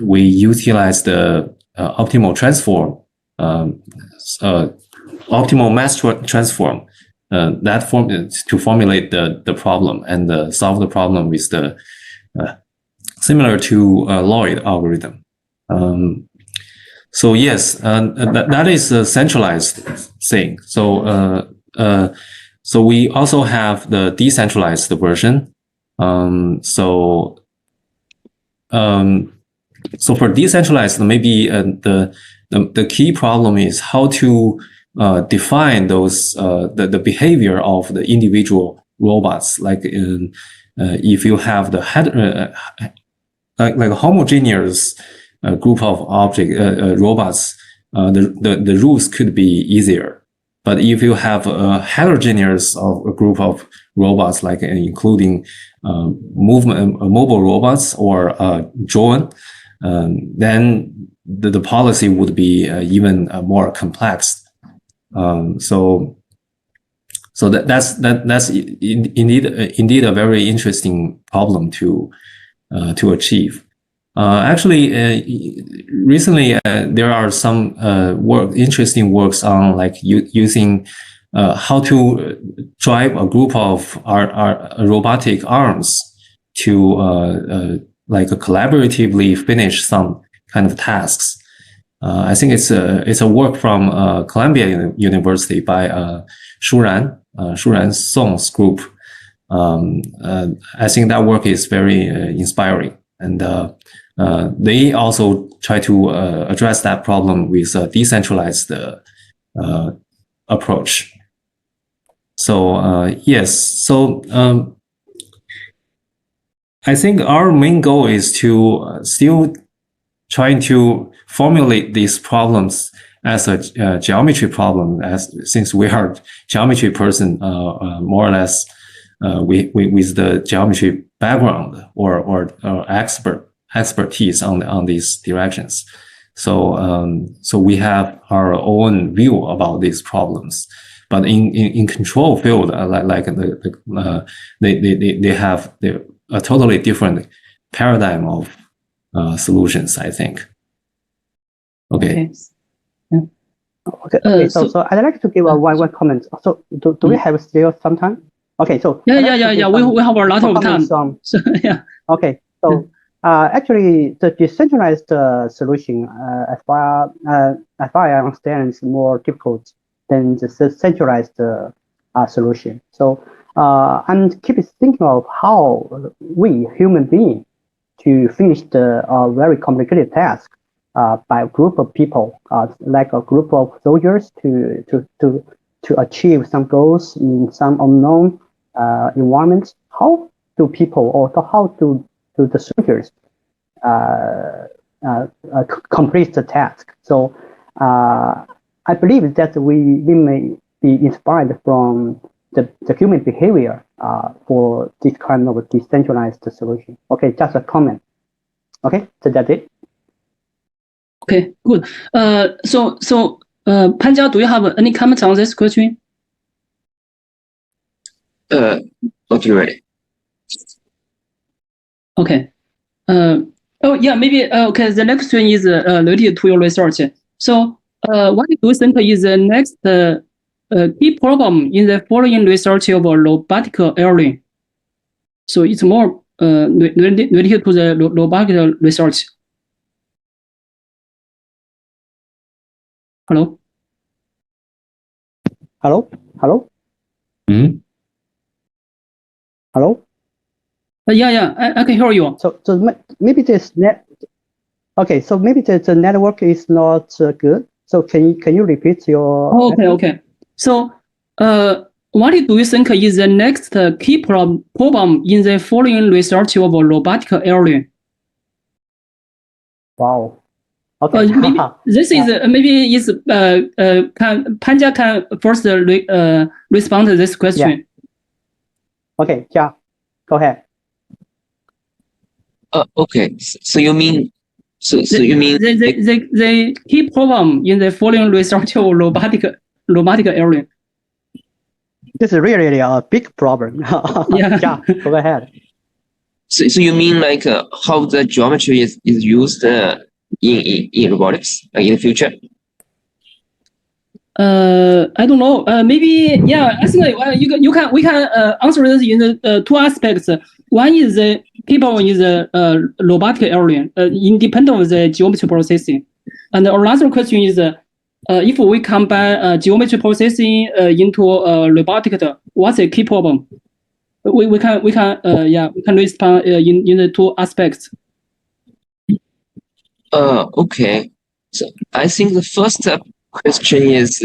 we utilize the optimal transform, optimal mass transform, that form to formulate the problem and solve the problem with the similar to Lloyd algorithm. So yes, that is a centralized thing. So so we also have the decentralized version. So for decentralized, maybe the key problem is how to define those the behavior of the individual robots. Like if you have the like a homogeneous group of robots, the rules could be easier. But if you have a heterogeneous group of robots, like including mobile robots or drone, then the policy would be even more complex. So that's indeed a very interesting problem to achieve. Actually, recently there are some interesting works on like using how to drive a group of our robotic arms to like collaboratively finish some kind of tasks. I think it's a work from Columbia University by Shuran Song's group. I think that work is very inspiring, and they also try to address that problem with a decentralized approach. So yes, so I think our main goal is to still trying to formulate these problems as a geometry problem, since we are geometry person, more or less with the geometry background or expert. expertise on these directions. So we have our own view about these problems. But in control field, they have a totally different paradigm of solutions, I think. Okay. Okay. So I'd like to give one comment. So do we have still some time? Okay. So yeah. We have a lot of time. So yeah. Okay. So actually, the decentralized solution, as far as I understand, is more difficult than the centralized solution. So I'm keep thinking of how we human beings to finish the very complicated task by a group of people, like a group of soldiers to achieve some goals in some unknown environment. How do people, or how do the soldiers complete the task? So I believe that we may be inspired from the human behavior for this kind of decentralized solution. Okay, just a comment. Okay, so that's it. Okay, good. So Panja, do you have any comments on this question? Okay, ready. Okay. Oh yeah, maybe. Okay, the next one is related to your research. So, what do you think is the next key problem in the following research of robotic area? So it's more related to the robotic research. Hello. Hello. Mm-hmm. Hello. Yeah, I can hear you. So maybe this net. Okay, so maybe the network is not good. So can you repeat your? Okay. So, what do you think is the next key problem in the following research of robotic area? Wow. Okay. Maybe this is maybe is Panja can first respond to this question. Yeah. Okay, yeah, go ahead. Okay. So you mean the key problem in the following research of robotic area? This is really a big problem. Yeah. Yeah, go ahead. So you mean like how the geometry is used in robotics in the future? I don't know. Maybe yeah. I think we can answer this in the two aspects. One is the key problem is the robotic area, independent of the geometry processing, and another question is if we combine geometry processing into robotic, what's the key problem? We can respond in the two aspects. Okay. So I think the first question is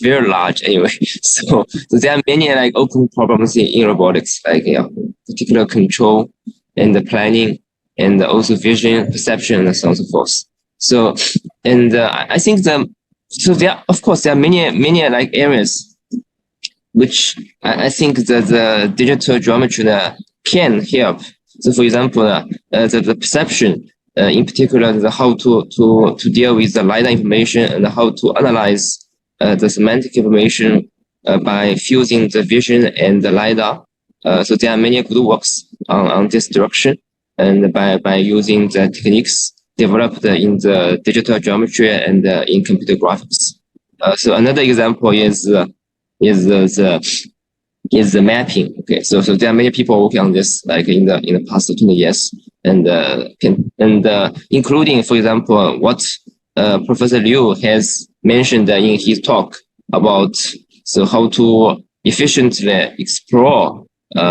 very large anyway. So there are many like open problems in robotics, like particular control and the planning and also vision, perception, and so on and so forth. So I think there are many like areas which I think that the digital geometry can help. So for example, the perception. In particular, how to deal with the LiDAR information and how to analyze the semantic information by fusing the vision and the LiDAR. So there are many good works on this direction, and by using the techniques developed in the digital geometry and in computer graphics. So another example is the mapping. Okay, so there are many people working on this, like in the past 20 years, and including, for example, what Professor Liu has mentioned in his talk about how to efficiently explore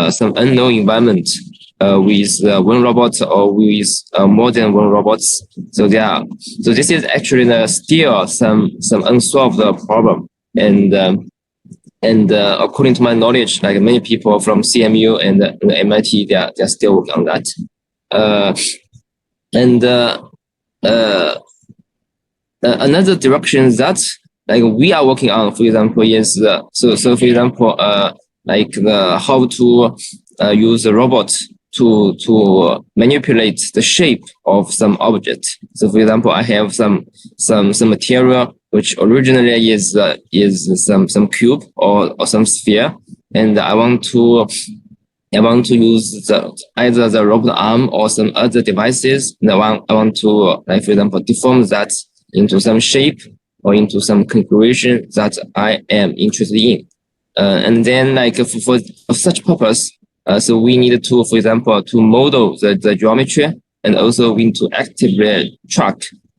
some unknown environment with one robot or with more than one robots. So this is actually still some unsolved problem, and according to my knowledge, like many people from CMU and MIT, they are still working on that. Another direction that like we are working on, for example, is for example, how to use a robot to manipulate the shape of some object. So for example, I have some material which originally is some cube or some sphere, and I want to use either the robot arm or some other devices. And I want to, like, for example, deform that into some shape or into some configuration that I am interested in. And then, like, for such purpose, so we need to, for example, to model the geometry, and also we need to actively track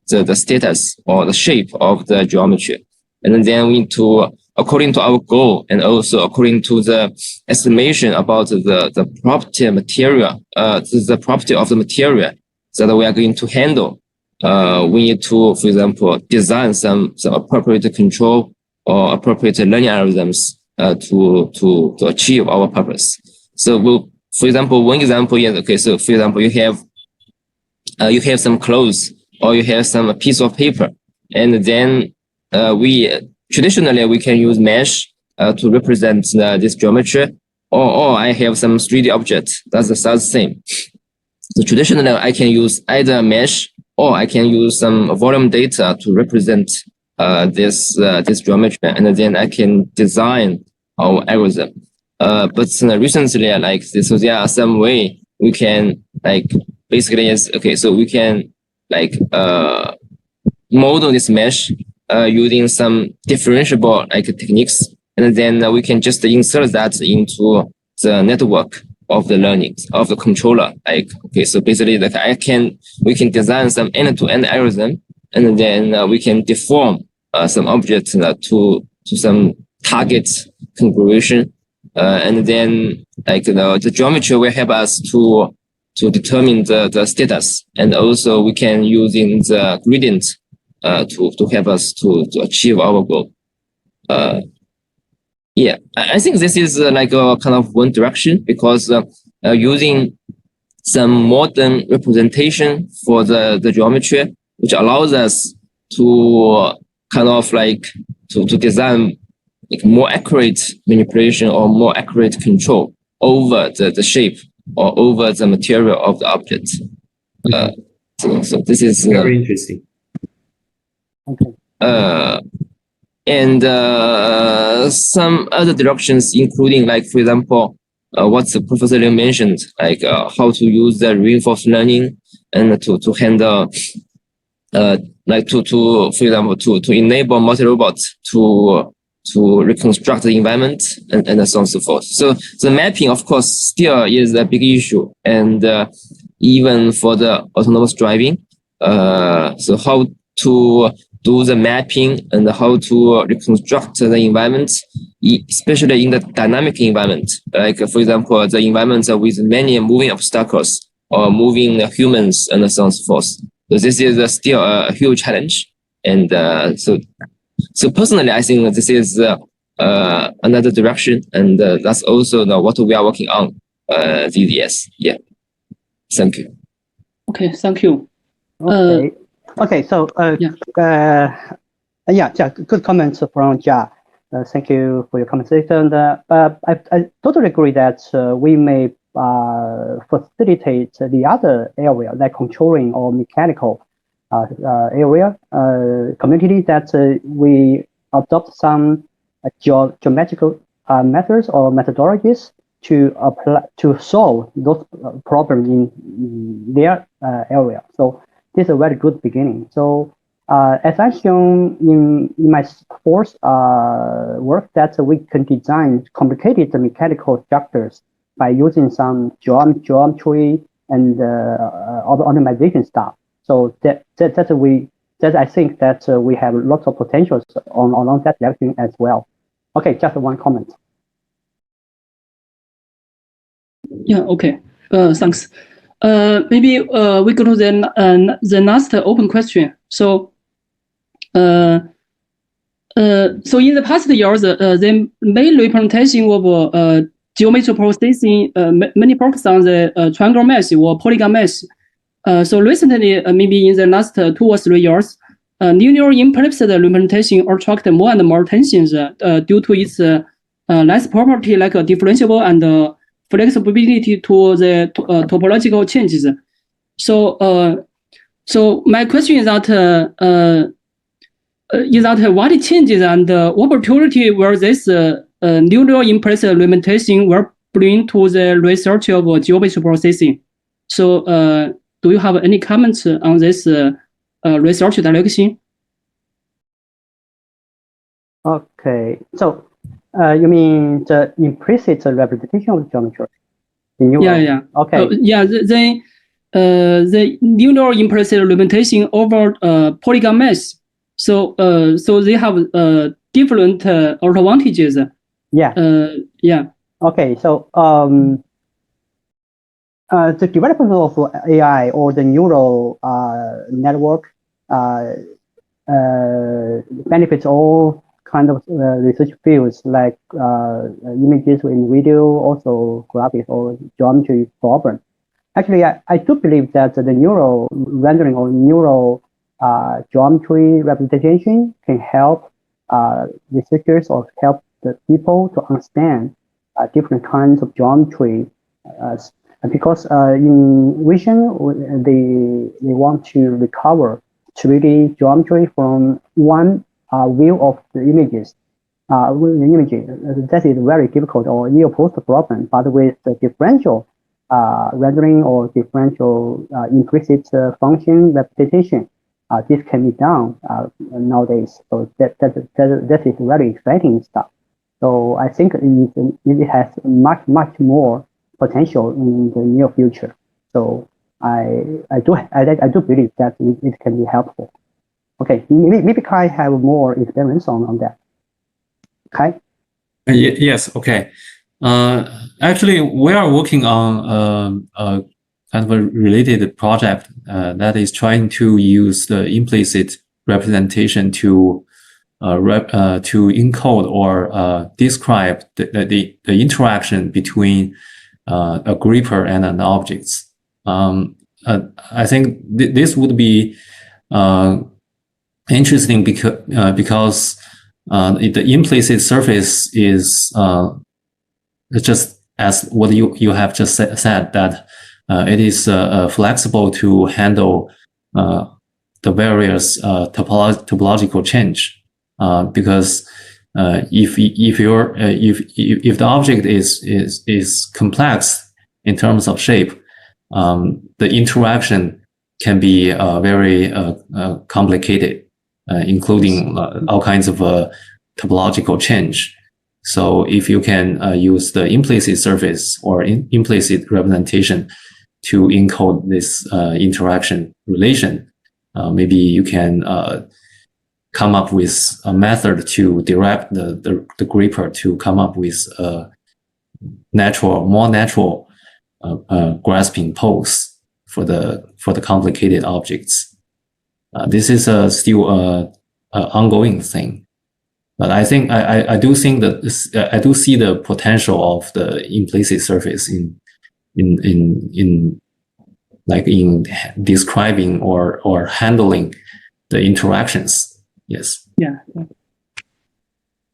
the status or the shape of the geometry. And then we need to, according to our goal and also according to the estimation about the property material, the property of the material that we are going to handle, we need to, for example, design some appropriate control or appropriate learning algorithms to achieve our purpose. So for example, one example is, okay, so for example, you have some clothes or you have some piece of paper, and then traditionally we can use mesh to represent this geometry, or I have some 3D object that's the same. So traditionally I can use either mesh or I can use some volume data to represent this geometry, and then I can design our algorithm. But recently, like this, so there are some way we can, like, basically is, okay, so we can, like, model this mesh using some differentiable, like, techniques, and then we can just insert that into the network of the learning of the controller. Like, okay, so basically, like, we can design some end-to-end algorithm, and then we can deform some objects to some target configuration, and then, like, the geometry will help us to determine the status, and also we can using the gradient to help us to achieve our goal. Yeah, I think this is like a kind of one direction, because using some modern representation for the geometry, which allows us to kind of like to design, like, more accurate manipulation or more accurate control over the shape or over the material of the object. So this is very interesting. Okay. And some other directions, including, like, for example, what the Professor Liu mentioned, like how to use the reinforced learning and to handle, like for example, to enable multi-robots to reconstruct the environment and so on and so forth. So the mapping, of course, still is a big issue, and even for the autonomous driving, so how to do the mapping and how to reconstruct the environment, especially in the dynamic environment. Like, for example, the environments with many moving obstacles or moving humans and so on and so forth. So this is still a huge challenge. And so personally, I think this is another direction, and that's also what we are working on these years. Yeah. Thank you. Okay, thank you. Okay. Okay, so yeah, good comments from Jia. Thank you for your conversation. I totally agree that we may facilitate the other area, like controlling or mechanical area community, that we adopt some geometrical methods or methodologies to apply to solve those problems in their area. So this is a very good beginning. So as I've shown in my fourth work, that we can design complicated mechanical structures by using some geometry and other optimization stuff. So that I think that we have lots of potentials along that direction as well. Okay, just one comment. Yeah. Okay. Thanks. Maybe we go to the last open question. So, so in the past years, the main representation of geometry processing many focus on the triangle mesh or polygon mesh. So recently, maybe in the last 2 or 3 years, linear implicit representation attract more and more attention due to its nice property like differentiable and flexibility to the topological changes. So so my question is that what changes and opportunity will this neural implicit limitation will bring to the research of geometry processing? So do you have any comments on this research direction? Okay, so you mean the implicit representation of geometry? Yeah. Okay. The neural implicit limitation over polygon mesh. So they have different advantages. Yeah. Okay, so the development of AI or the neural network benefits all kind of research fields like images in video, also graphics or geometry problem. Actually, I do believe that the neural rendering or neural geometry representation can help researchers or help the people to understand different kinds of geometry. Because in vision, they want to recover 3D geometry from one view of the images. That is very difficult or near-post problem. But with the differential rendering or differential implicit function representation, this can be done nowadays. So that is very exciting stuff. So I think it has much more potential in the near future. So I do believe that it can be helpful. Okay, maybe Kai have more experience on that. Kai? Yes. Okay. Actually, we are working on a kind of a related project that is trying to use the implicit representation to encode or describe the interaction between a gripper and an object. I think this would be interesting because the implicit surface is just as what you have just said, that it is flexible to handle the various topological change. Because if the object is complex in terms of shape, the interaction can be very complicated, including all kinds of topological change. So if you can use the implicit surface or implicit representation to encode this interaction relation, maybe you can come up with a method to direct the gripper to come up with a more natural grasping pose for the complicated objects. This is still an ongoing thing, but I think I do think that I do see the potential of the implicit surface in describing or handling the interactions. Yes. Yeah.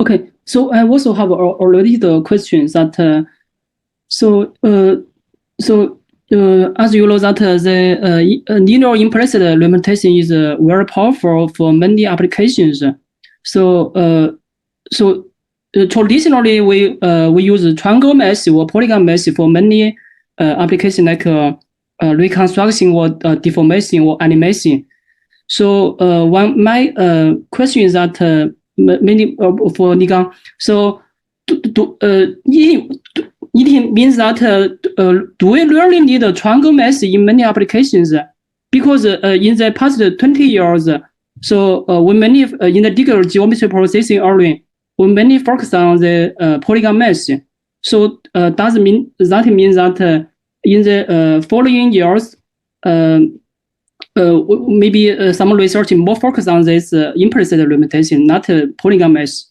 Okay. So I also have already the questions that as you know that the neural implicit limitation is very powerful for many applications. So traditionally we use triangle mesh or polygon mesh for many applications like reconstruction or deformation or animation. So my question is that many for Ligang. So it means that do we really need a triangle mesh in many applications? Because in the past 20 years, so when many in the digital geometry processing area, we mainly focus on the polygon mesh. So does mean that in the following years, maybe some research more focus on this implicit limitation, not polygon mesh.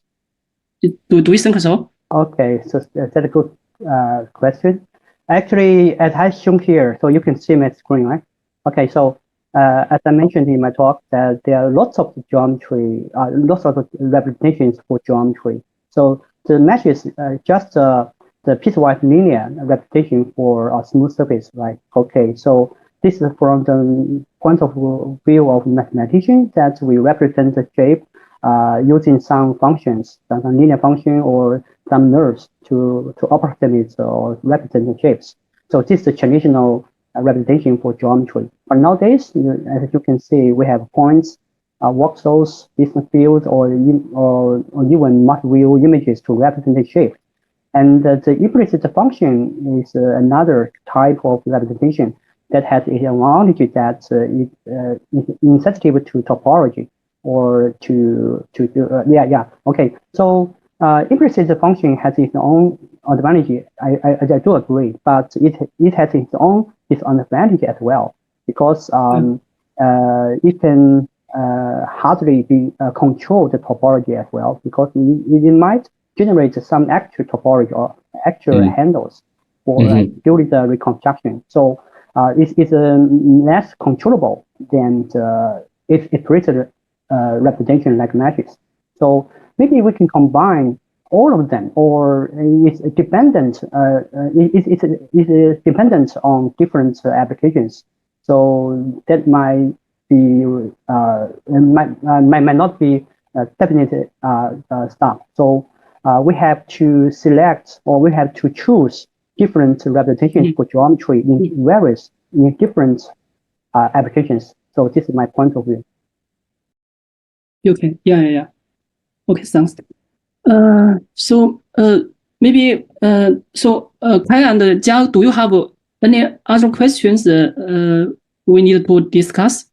Do you think so? Okay, so that's a good question. Actually, as I shown here, so you can see my screen, right? Okay, so as I mentioned in my talk, that there are lots of geometry, lots of representations for geometry. So the mesh is just the piecewise linear representation for a smooth surface, right? Okay, so this is from the point of view of mathematician that we represent the shape using some functions, some linear function or some nerves to approximate or represent the shapes. So this is the traditional representation for geometry. But nowadays, as you can see, we have points, voxels, distance fields, or even multi-view images to represent the shape. And the implicit function is another type of representation that has an advantage that is insensitive to topology or okay. So implicit function has its own advantage. I do agree, but it has its own disadvantage as well, because it can hardly be control the topology as well, because it might generate some actual topology or actual handles for during the reconstruction. So it's less controllable than if implicit representation like matrix. So maybe we can combine all of them, or it's dependent. It's dependent on different applications. So that might be might not be definite stuff. So we have to select, or we have to choose different representations for geometry in different applications. So this is my point of view. Okay. Yeah. Okay, thanks. So maybe Kai and Jia, do you have any other questions we need to discuss?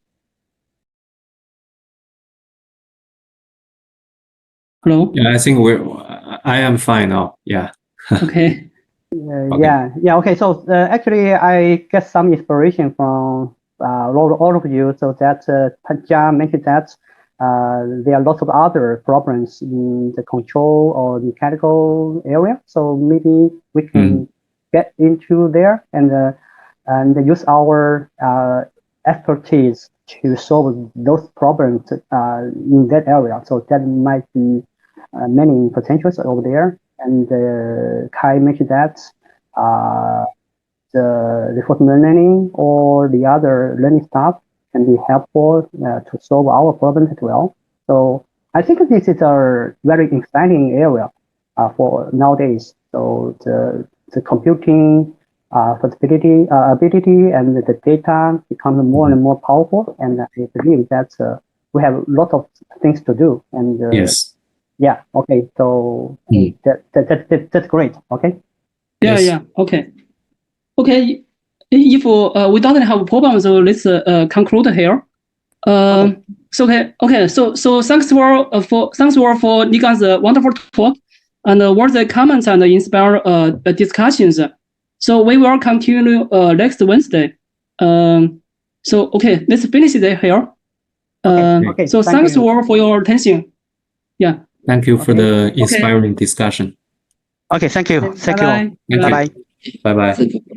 Hello? Yeah, I think I am fine now. Yeah. Okay. Okay. Yeah. Okay. So actually, I get some inspiration from all of you. So that Jia mentioned that there are lots of other problems in the control or mechanical area. So maybe we can get into there and use our expertise to solve those problems in that area. So that might be many potentials over there. And Kai mentioned that the reinforcement learning or the other learning stuff can be helpful to solve our problems as well. So I think this is a very exciting area for nowadays. So the computing ability and the data become more and more powerful, and I believe that we have a lot of things to do. And yes. Yeah. Okay. So that's great. Okay. Yeah. Okay. If we don't have a problem, so let's conclude here. Okay. So thanks for Ligang's wonderful talk and what the comments and inspire discussions. So we will continue next Wednesday. So okay, let's finish it here. Okay. So thanks for your attention. Yeah. Thank you for the inspiring discussion. Okay. Thank you. Thank Bye-bye. you. Bye bye. Bye bye.